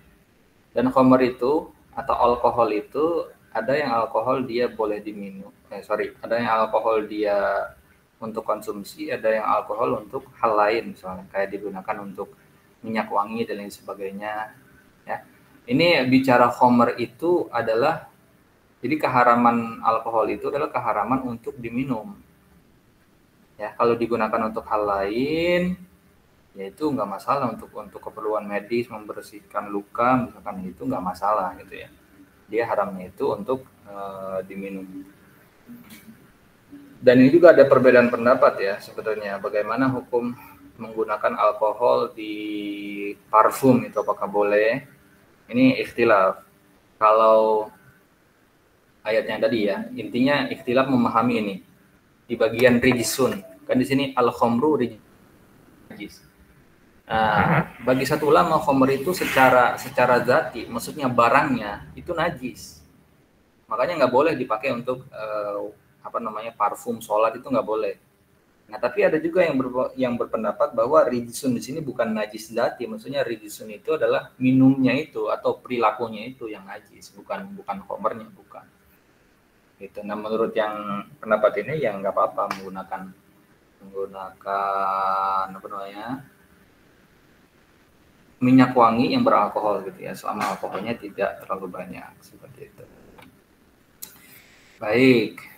Dan khamr itu atau alkohol itu ada yang alkohol dia boleh diminum. Ada yang alkohol dia untuk konsumsi, ada yang alkohol untuk hal lain, misalnya kayak digunakan untuk minyak wangi dan lain sebagainya. Ya, ini bicara khamr itu adalah, jadi keharaman alkohol itu adalah keharaman untuk diminum. Ya, kalau digunakan untuk hal lain, yaitu nggak masalah untuk keperluan medis, membersihkan luka, misalkan itu nggak masalah gitu ya. Dia haramnya itu untuk diminum. Dan ini juga ada perbedaan pendapat ya sebetulnya, bagaimana hukum menggunakan alkohol di parfum itu apakah boleh? Ini ikhtilaf. Kalau ayatnya tadi ya, intinya ikhtilaf memahami ini. Di bagian rijisun, kan di sini al-khamru rijis. Bagi satu ulama khamr itu secara zati, maksudnya barangnya itu najis. Makanya nggak boleh dipakai untuk parfum sholat, itu nggak boleh. Nah, tapi ada juga yang berpendapat bahwa rijisun di sini bukan najis zati, maksudnya rijisun itu adalah minumnya itu atau perilakunya itu yang najis, bukan khamrnya, bukan. Gitu. Nah, menurut yang pendapat ini yang nggak apa-apa menggunakan minyak wangi yang beralkohol gitu ya, selama alkoholnya tidak terlalu banyak seperti itu. Baik.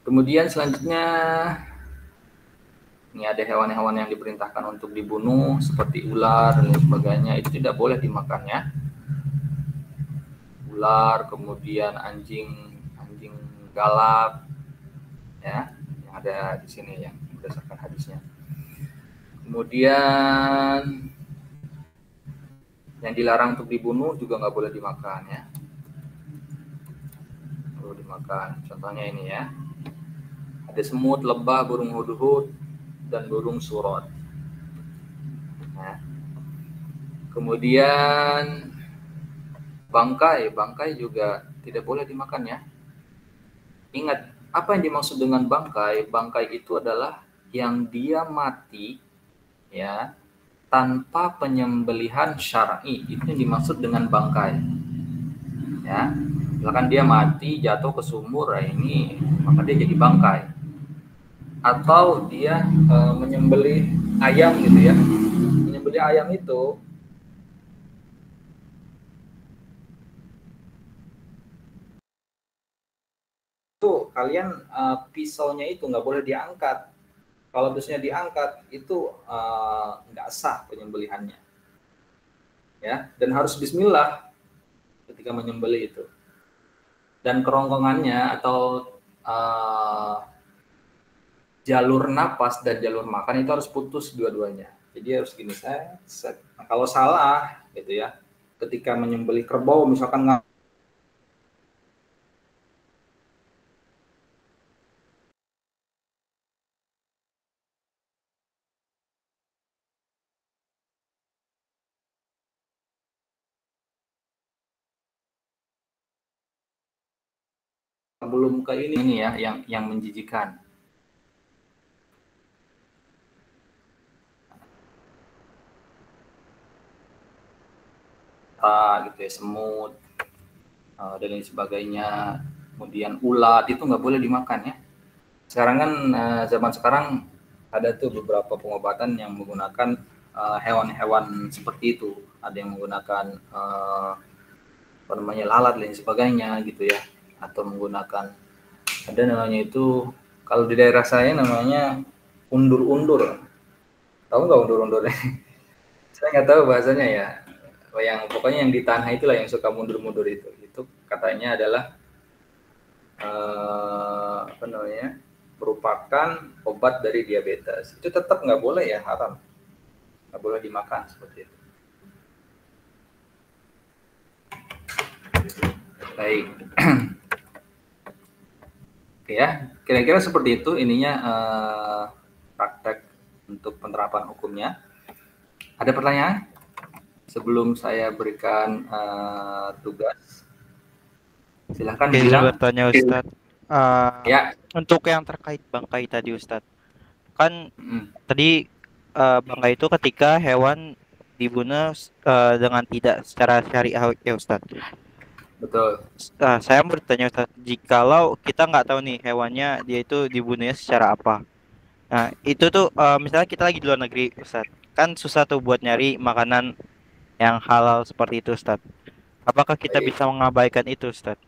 Kemudian selanjutnya ini ada hewan-hewan yang diperintahkan untuk dibunuh seperti ular dan sebagainya, itu tidak boleh dimakannya. Ular, kemudian anjing galak, ya, yang ada di sini yang berdasarkan hadisnya. Kemudian yang dilarang untuk dibunuh juga nggak boleh dimakan ya, boleh dimakan. Contohnya ini ya, ada semut, lebah, burung hudhud, dan burung surot. Nah, kemudian bangkai juga tidak boleh dimakan ya. Ingat, apa yang dimaksud dengan bangkai? Bangkai itu adalah yang dia mati ya tanpa penyembelihan syar'i. Itu yang dimaksud dengan bangkai. Ya, misalkan dia mati jatuh ke sumur, ini maka dia jadi bangkai. Atau dia menyembelih ayam gitu ya. Menyembelih ayam itu kalian pisaunya itu nggak boleh diangkat. Kalau pisaunya diangkat itu nggak sah penyembelihannya. Ya, dan harus bismillah ketika menyembelih itu. Dan kerongkongannya atau jalur napas dan jalur makan itu harus putus dua-duanya. Jadi harus gini, kalau salah gitu ya, ketika menyembelih kerbau misalkan belum ke ini ya yang menjijikan. Gitu ya, semut dan lain sebagainya, kemudian ulat itu nggak boleh dimakan ya. Sekarang kan zaman sekarang ada tuh beberapa pengobatan yang menggunakan hewan-hewan seperti itu. Ada yang menggunakan lalat dan lain sebagainya gitu ya, atau menggunakan ada namanya itu, kalau di daerah saya namanya undur-undur. Tahu nggak undur-undur? Saya nggak tahu bahasanya ya. Yang pokoknya yang di tanah itulah yang suka mundur-mundur itu katanya adalah merupakan obat dari diabetes. Itu tetap nggak boleh ya, haram, nggak boleh dimakan seperti itu. Baik. Ya, kira-kira seperti itu ininya praktek untuk penerapan hukumnya. Ada pertanyaan sebelum saya berikan tugas? Silahkan Oke, bilang. saya bertanya Ustadz. Ya. Untuk yang terkait bangkai tadi Ustadz, kan tadi bangkai itu ketika hewan dibunuh dengan tidak secara syariah ya Ustadz. Betul. Saya bertanya Ustadz, jikalau kita nggak tahu nih hewannya dia itu dibunuhnya secara apa. Nah itu tuh misalnya kita lagi di luar negeri Ustadz, kan susah tuh buat nyari makanan yang halal seperti itu Ustadz. Apakah kita bisa mengabaikan itu Ustadz?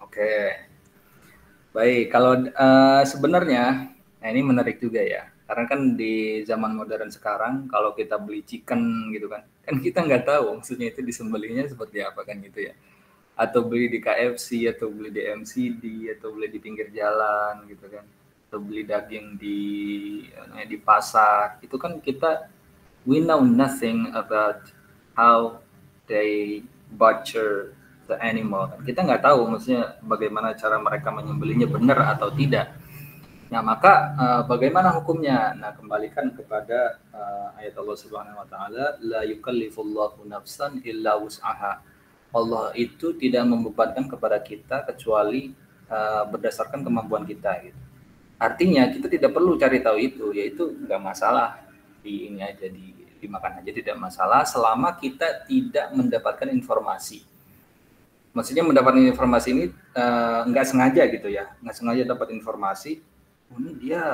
Oke. Baik, kalau sebenarnya nah ini menarik juga ya. Karena kan di zaman modern sekarang kalau kita beli chicken gitu kan kita nggak tahu maksudnya itu disembelihnya seperti apa kan gitu ya. Atau beli di KFC atau beli di MCD atau beli di pinggir jalan gitu kan. Atau beli daging di pasar. Itu kan we know nothing about how they butcher the animal. Kita nggak tahu maksudnya bagaimana cara mereka menyembelihnya benar atau tidak. Nah, maka bagaimana hukumnya? Nah, kembalikan kepada ayat Allah Subhanahu wa taala, la yukallifullahu nafsan illa wus'aha. Allah itu tidak membebankan kepada kita kecuali berdasarkan kemampuan kita gitu. Artinya kita tidak perlu cari tahu itu, yaitu nggak masalah ini aja dimakan aja tidak masalah selama kita tidak mendapatkan informasi. Maksudnya mendapatkan informasi ini nggak sengaja gitu ya, nggak sengaja dapat informasi, ini dia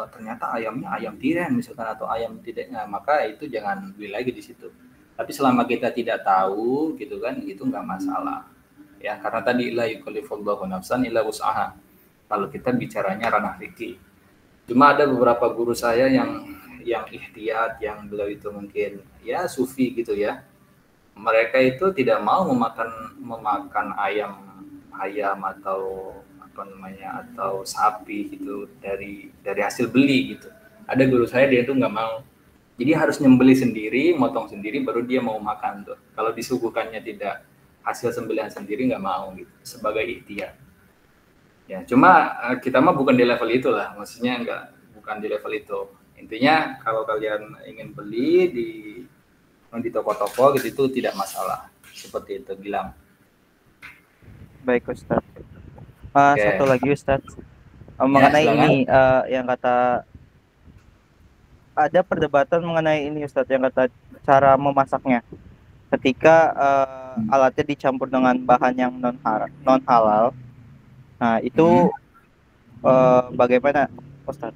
ternyata ayamnya ayam tiren misalkan atau ayam tidaknya, maka itu jangan beli lagi di situ. Tapi selama kita tidak tahu gitu kan, itu nggak masalah. Ya karena tadi la yukallifullahu nafsan illa wus'aha. Kalau kita bicaranya ranah fikih. Cuma ada beberapa guru saya yang ihtiyat, yang beliau itu mungkin ya sufi gitu ya. Mereka itu tidak mau memakan ayam atau apa namanya atau sapi gitu dari hasil beli gitu. Ada guru saya dia itu nggak mau. Jadi harus nyembelih sendiri, motong sendiri baru dia mau makan tuh. Kalau disuguhkannya tidak hasil sembelihan sendiri nggak mau gitu sebagai ikhtiar. Ya, cuma kita mah bukan di level itulah, maksudnya bukan di level itu. Intinya kalau kalian ingin beli di toko-toko gitu itu tidak masalah. Seperti itu bilang. Baik Ustaz. Satu lagi Ustaz. Mengenai ini yang kata ada perdebatan mengenai ini Ustaz yang kata cara memasaknya. Ketika alatnya dicampur dengan bahan yang non halal. Nah, itu bagaimana Ustaz?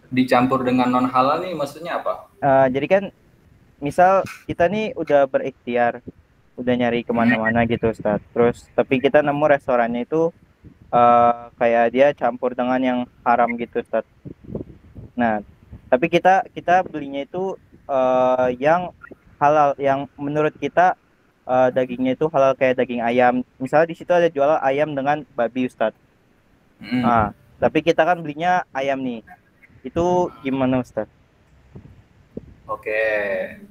Dicampur dengan non halal nih maksudnya apa? Jadi kan misal kita nih udah berikhtiar, udah nyari kemana-mana gitu Ustaz. Terus tapi kita nemu restorannya itu kayak dia campur dengan yang haram gitu Ustaz. Nah, tapi kita belinya itu yang halal, yang menurut kita dagingnya itu halal kayak daging ayam. Misalnya di situ ada jual ayam dengan babi Ustaz. Nah, tapi kita kan belinya ayam nih. Itu gimana Ustaz? Oke,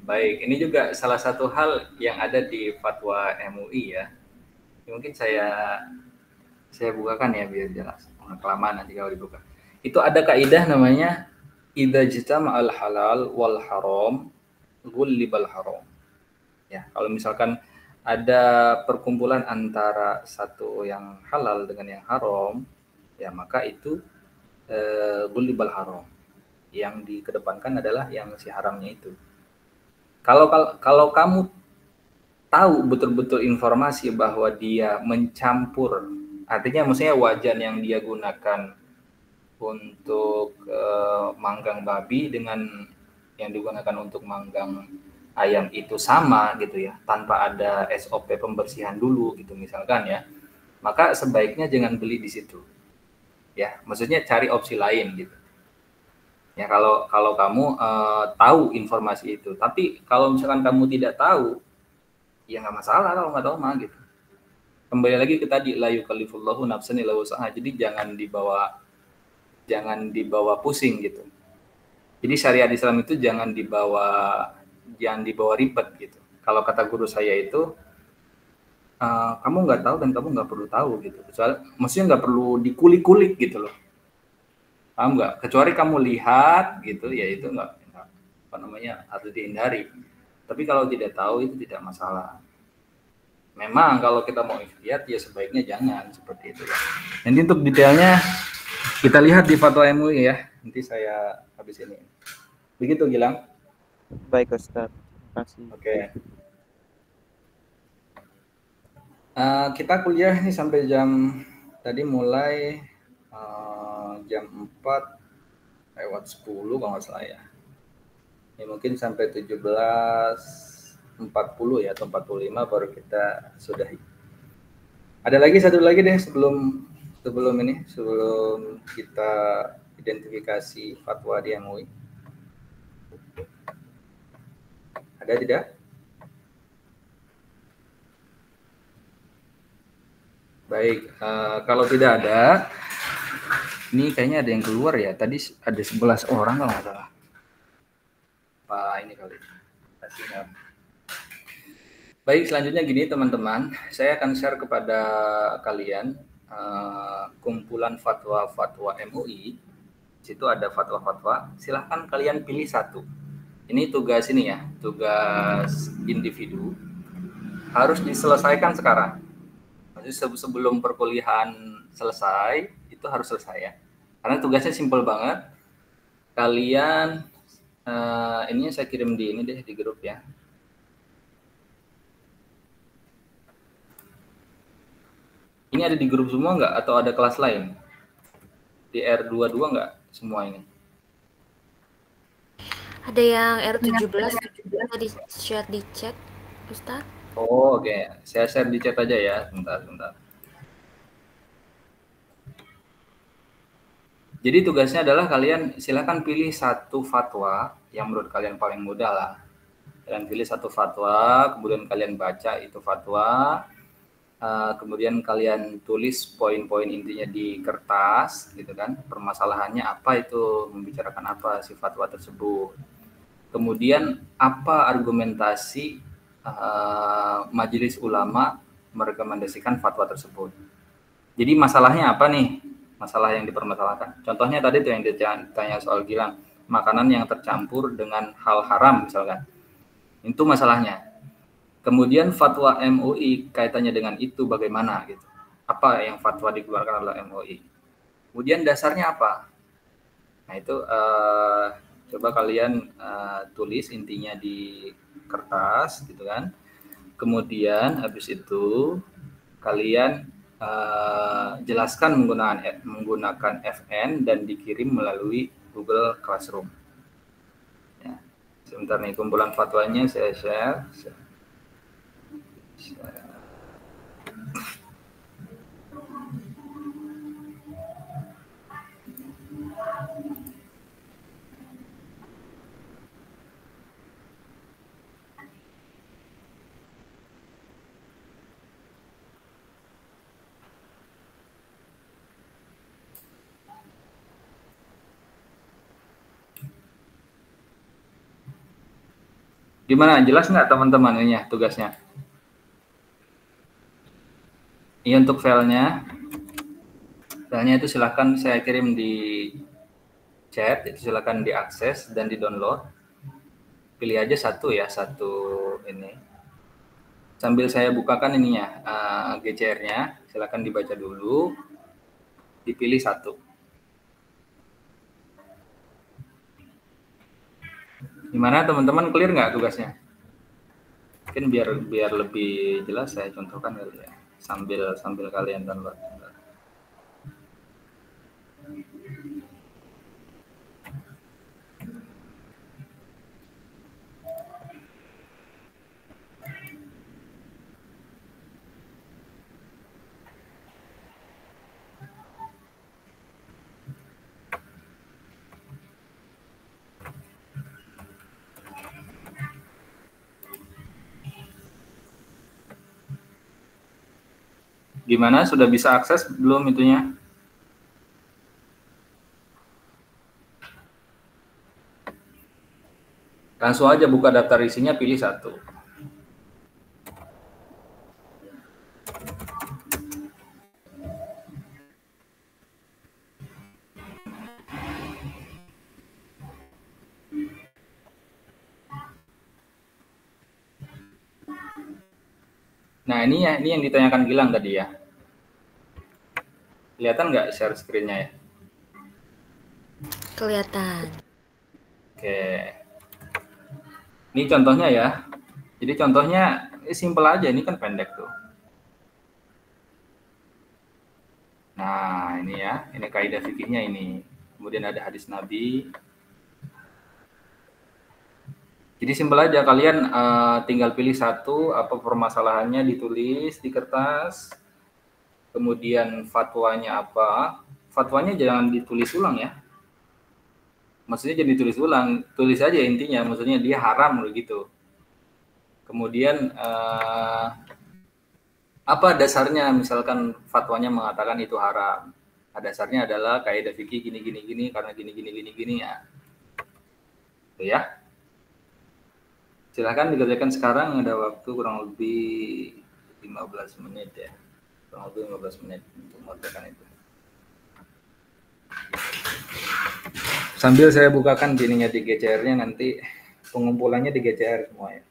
baik. Ini juga salah satu hal yang ada di fatwa MUI ya. Mungkin saya bukakan ya biar jelas. Kelamaan nanti kalau dibuka. Itu ada kaidah namanya idza jitama'al halal wal haram ghullibal haram. Ya, kalau misalkan ada perkumpulan antara satu yang halal dengan yang haram, ya maka itu ghullibal haram. Yang dikedepankan adalah yang si haramnya itu. Kalau kamu tahu betul-betul informasi bahwa dia mencampur, artinya maksudnya wajan yang dia gunakan untuk manggang babi dengan yang digunakan untuk manggang ayam itu sama gitu ya, tanpa ada SOP pembersihan dulu gitu misalkan ya, maka sebaiknya jangan beli di situ. Ya, maksudnya cari opsi lain gitu. Ya kalau kamu tahu informasi itu, tapi kalau misalkan kamu tidak tahu, ya nggak masalah kalau nggak tahu mah gitu. Kembali lagi ke tadi la yukallifullahu nafsan illa wus'aha. Jadi jangan dibawa pusing gitu. Jadi syariat Islam itu jangan dibawa ribet gitu. Kalau kata guru saya itu, kamu nggak tahu dan kamu nggak perlu tahu gitu. Maksudnya nggak perlu dikulik-kulik gitu loh. Paham nggak? Kecuali kamu lihat gitu, ya itu nggak apa namanya, harus dihindari. Tapi kalau tidak tahu itu tidak masalah. Memang kalau kita mau ikhtiyat ya sebaiknya jangan seperti itu ya. Nanti untuk detailnya kita lihat di fatwa MUI ya. Nanti saya habis ini. Begitu Gilang. Baik Ustaz. Terima kasih. Oke. Kita kuliah nih sampai jam tadi mulai jam 4 lewat 10 kalau nggak salah ya. Ya mungkin sampai 17.40 ya atau 45 baru kita sudahi. Ada lagi satu lagi deh sebelum kita identifikasi fatwa di MUI. Ada tidak? Baik, kalau tidak ada, ini kayaknya ada yang keluar ya. Tadi ada 11 orang kalau nggak salah. Pak ini kali. Baik, selanjutnya gini teman-teman, saya akan share kepada kalian kumpulan fatwa-fatwa MUI. Di situ ada fatwa-fatwa. Silahkan kalian pilih satu. Ini tugas ini ya, tugas individu harus diselesaikan sekarang. Maksudnya sebelum perkuliahan selesai, itu harus selesai ya. Karena tugasnya simpel banget. Kalian ini saya kirim di ini deh di grup ya. Ini ada di grup semua nggak atau ada kelas lain? Di R22 nggak semua ini? Ada yang R17 tadi share di chat, Ustaz. Oh, oke. Saya share di chat aja ya. Sebentar. Jadi tugasnya adalah kalian silakan pilih satu fatwa yang menurut kalian paling mudah lah. Kalian pilih satu fatwa, kemudian kalian baca itu fatwa, kemudian kalian tulis poin-poin intinya di kertas, gitu kan? Permasalahannya apa itu, membicarakan apa si fatwa tersebut. Kemudian apa argumentasi majelis ulama merekomendasikan fatwa tersebut. Jadi masalahnya apa nih? Masalah yang dipermasalahkan. Contohnya tadi tuh yang ditanya soal Gilang, makanan yang tercampur dengan hal haram misalkan. Itu masalahnya. Kemudian fatwa MUI kaitannya dengan itu bagaimana gitu. Apa yang fatwa dikeluarkan oleh MUI. Kemudian dasarnya apa? Nah itu coba kalian tulis intinya di kertas gitu kan. Kemudian habis itu kalian jelaskan menggunakan FN dan dikirim melalui Google Classroom. Ya. Sebentar nih kumpulan fatwanya saya share. Gimana? Jelas nggak teman-teman ini ya tugasnya? Ini untuk filenya. Filenya itu silahkan saya kirim di chat, itu silahkan diakses dan di-download. Pilih aja satu ya, satu ini. Sambil saya bukakan ininya, GCR-nya, silahkan dibaca dulu. Dipilih satu. Gimana teman-teman, clear nggak tugasnya? Mungkin biar lebih jelas saya contohkan kali ya, sambil kalian download. Gimana? Sudah bisa akses belum itunya? Langsung aja buka daftar isinya, pilih satu. Nah, ini ya, ini yang ditanyakan Gilang tadi ya. Kelihatan nggak share screen-nya ya? Kelihatan. Oke. Ini contohnya ya. Jadi contohnya simpel aja, ini kan pendek tuh. Nah, ini ya, ini kaidah fikihnya ini. Kemudian ada hadis Nabi. Jadi simpel aja, kalian tinggal pilih satu, apa permasalahannya ditulis di kertas. Kemudian fatwanya apa? Fatwanya jangan ditulis ulang ya. Maksudnya jangan ditulis ulang, tulis aja intinya. Maksudnya dia haram gitu. Kemudian apa dasarnya? Misalkan fatwanya mengatakan itu haram. Dasarnya adalah kaidah fikih gini karena gini ya. Itu ya. Silahkan dikerjakan sekarang, ada waktu kurang lebih 15 menit ya. Kurang lebih 15 menit untuk mengerjakan itu. Sambil saya bukakan ininya di GCR-nya, nanti pengumpulannya di GCR semua ya.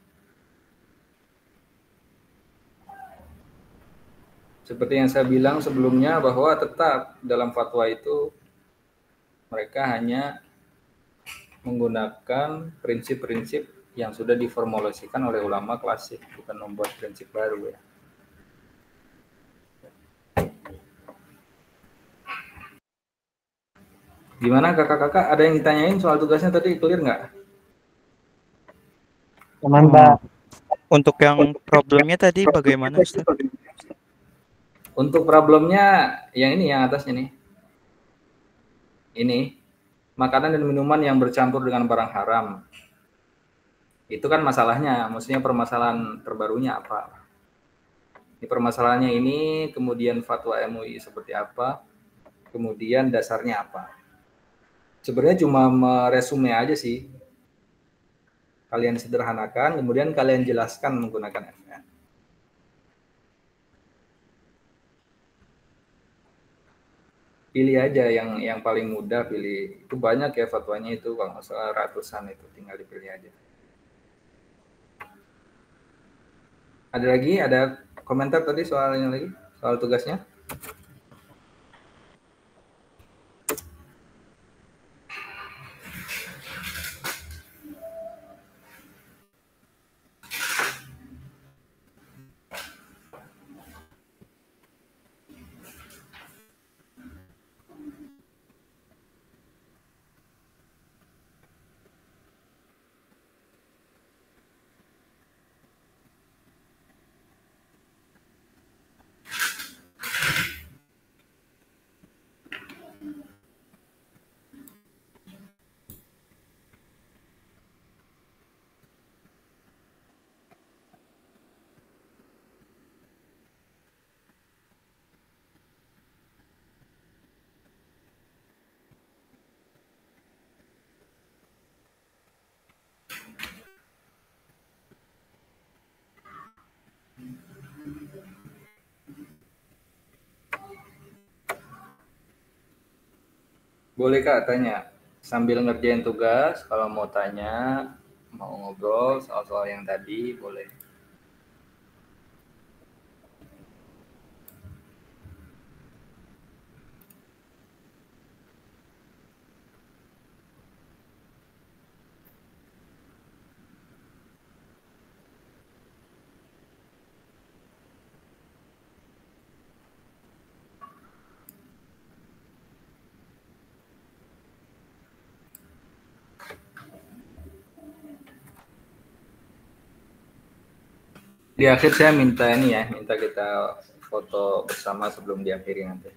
Seperti yang saya bilang sebelumnya bahwa tetap dalam fatwa itu mereka hanya menggunakan prinsip-prinsip yang sudah diformulasikan oleh ulama klasik, bukan membuat prinsip baru ya. Gimana kakak-kakak, ada yang ditanyain soal tugasnya tadi, clear nggak? Aman, Pak. Untuk yang problemnya tadi bagaimana, Ustaz? Untuk problemnya yang ini, yang atasnya nih. Ini, makanan dan minuman yang bercampur dengan barang haram. Itu kan masalahnya, maksudnya permasalahan terbarunya apa? Ini permasalahannya ini, kemudian fatwa MUI seperti apa, kemudian dasarnya apa. Sebenarnya cuma meresume aja sih. Kalian sederhanakan, kemudian kalian jelaskan menggunakan FN. Pilih aja yang paling mudah, pilih. Itu banyak ya fatwanya itu, kalau nggak salah ratusan itu, tinggal dipilih aja. Ada lagi, ada komentar tadi soalnya lagi, soal tugasnya? Boleh Kak tanya, sambil ngerjain tugas, kalau mau tanya, mau ngobrol soal-soal yang tadi, boleh. Di akhir saya minta ini ya, minta kita foto bersama sebelum diakhiri nanti.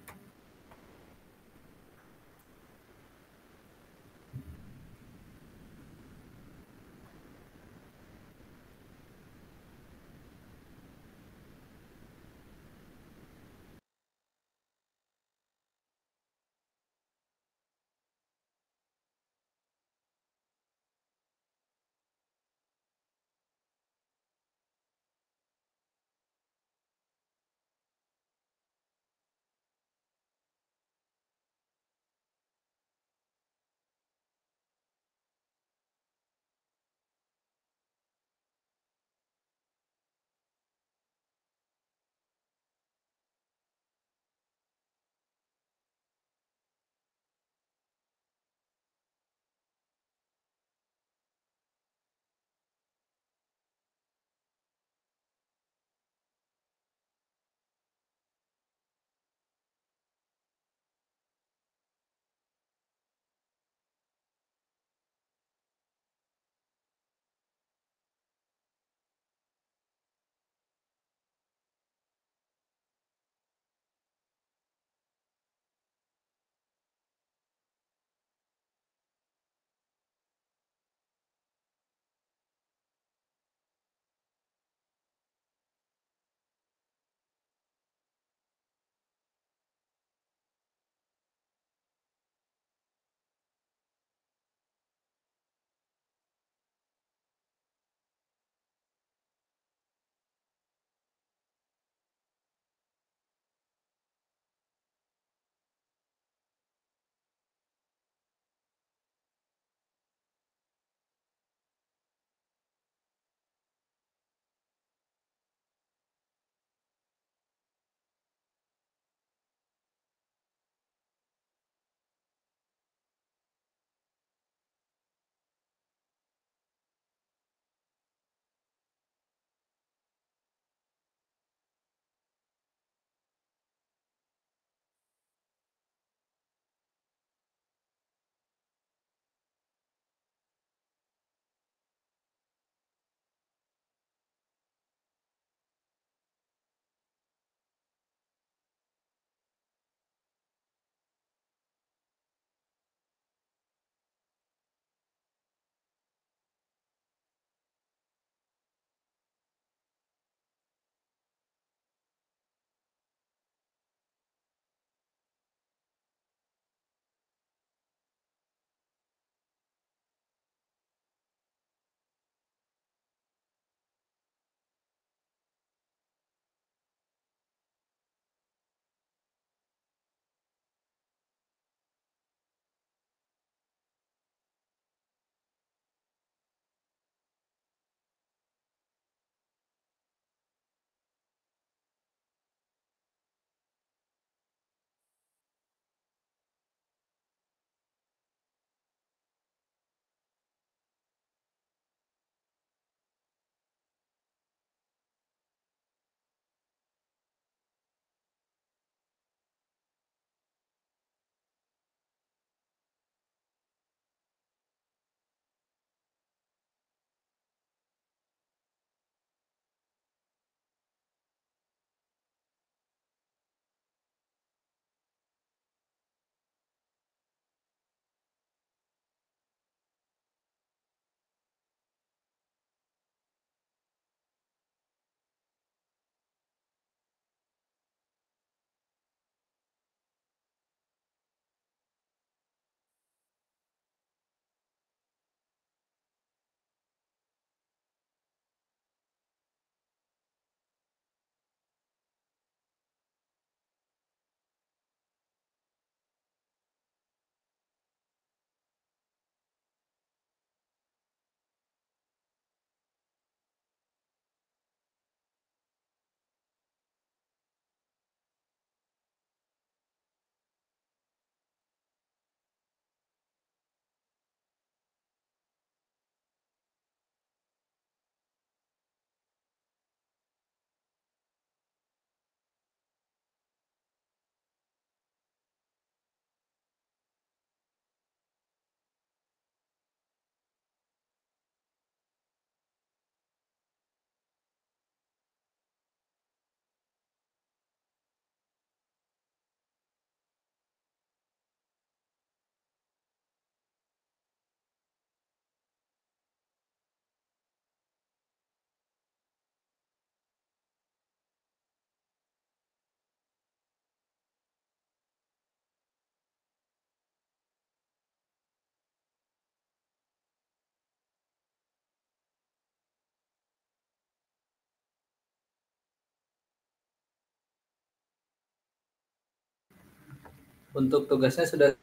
Untuk tugasnya sudah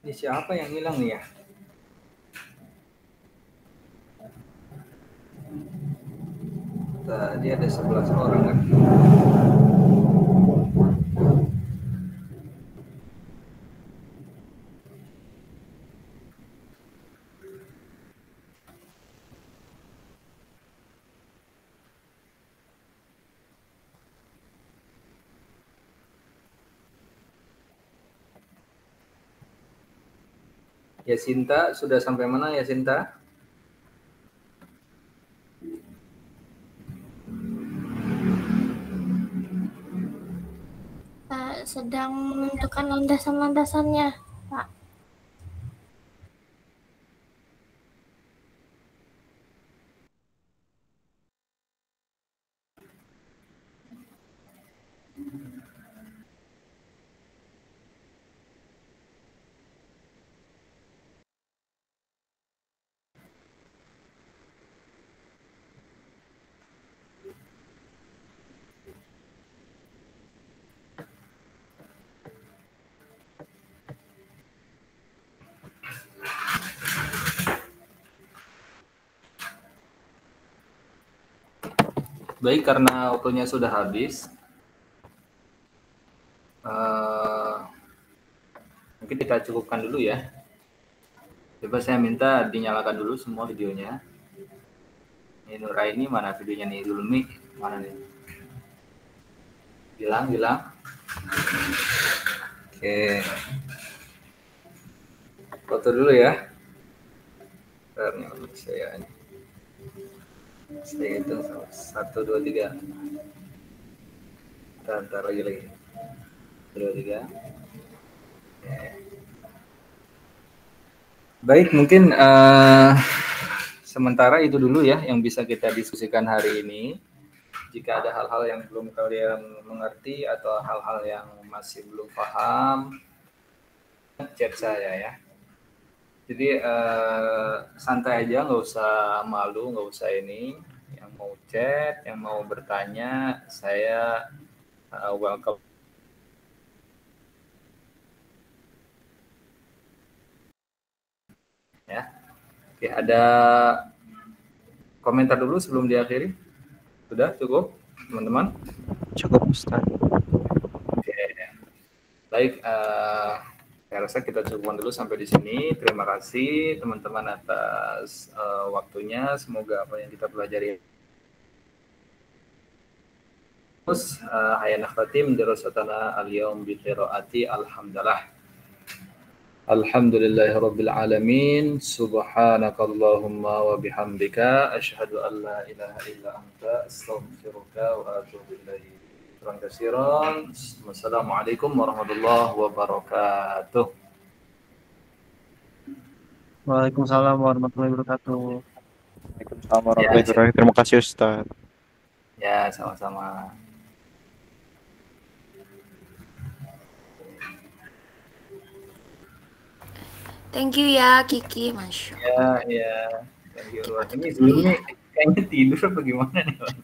ini siapa yang hilang nih ya? Tadi ada 11 orang kan? Yasinta, sudah sampai mana Yasinta? Sedang menentukan landasan-landasannya, Pak. Baik, karena waktunya sudah habis, mungkin kita cukupkan dulu ya. Coba saya minta dinyalakan dulu semua videonya. Ini Nuraini, mana videonya nih? Zulmi, mana nih? Bilang. Oke. Foto dulu ya. Karena saya ini. Saya hitung 1, 2, 3. Ntar lagi. 1, 2, 3. Baik, mungkin sementara itu dulu ya yang bisa kita diskusikan hari ini. Jika ada hal-hal yang belum kalian mengerti atau hal-hal yang masih belum paham, chat saya ya. Jadi santai aja, nggak usah malu, nggak usah ini. Yang mau chat, yang mau bertanya, saya welcome. Ya, oke, ada komentar dulu sebelum diakhiri. Sudah cukup, teman-teman? Cukup, Ustaz. Oke, baik. Saya rasa kita cukupkan dulu sampai di sini. Terima kasih teman-teman atas waktunya. Semoga apa yang kita pelajari terus hayana khatim dirasatana al-yaum bi qiraati alhamdulillah. Alhamdulillahirabbil alamin. Subhanakallahumma wa bihamdika asyhadu an la ilaha illa anta astaghfiruka wa atubu ilaik. syukran katsiran. Wassalamualaikum warahmatullahi wabarakatuh. Waalaikumsalam warahmatullahi wabarakatuh. Waalaikumsalam warahmatullahi wabarakatuh. Terima kasih Ustaz. Ya, sama-sama. Thank you ya Kiki, Masya Allah. Ya. Thank you. Ini sebelumnya kayaknya tidur apa gimana nih, Bang?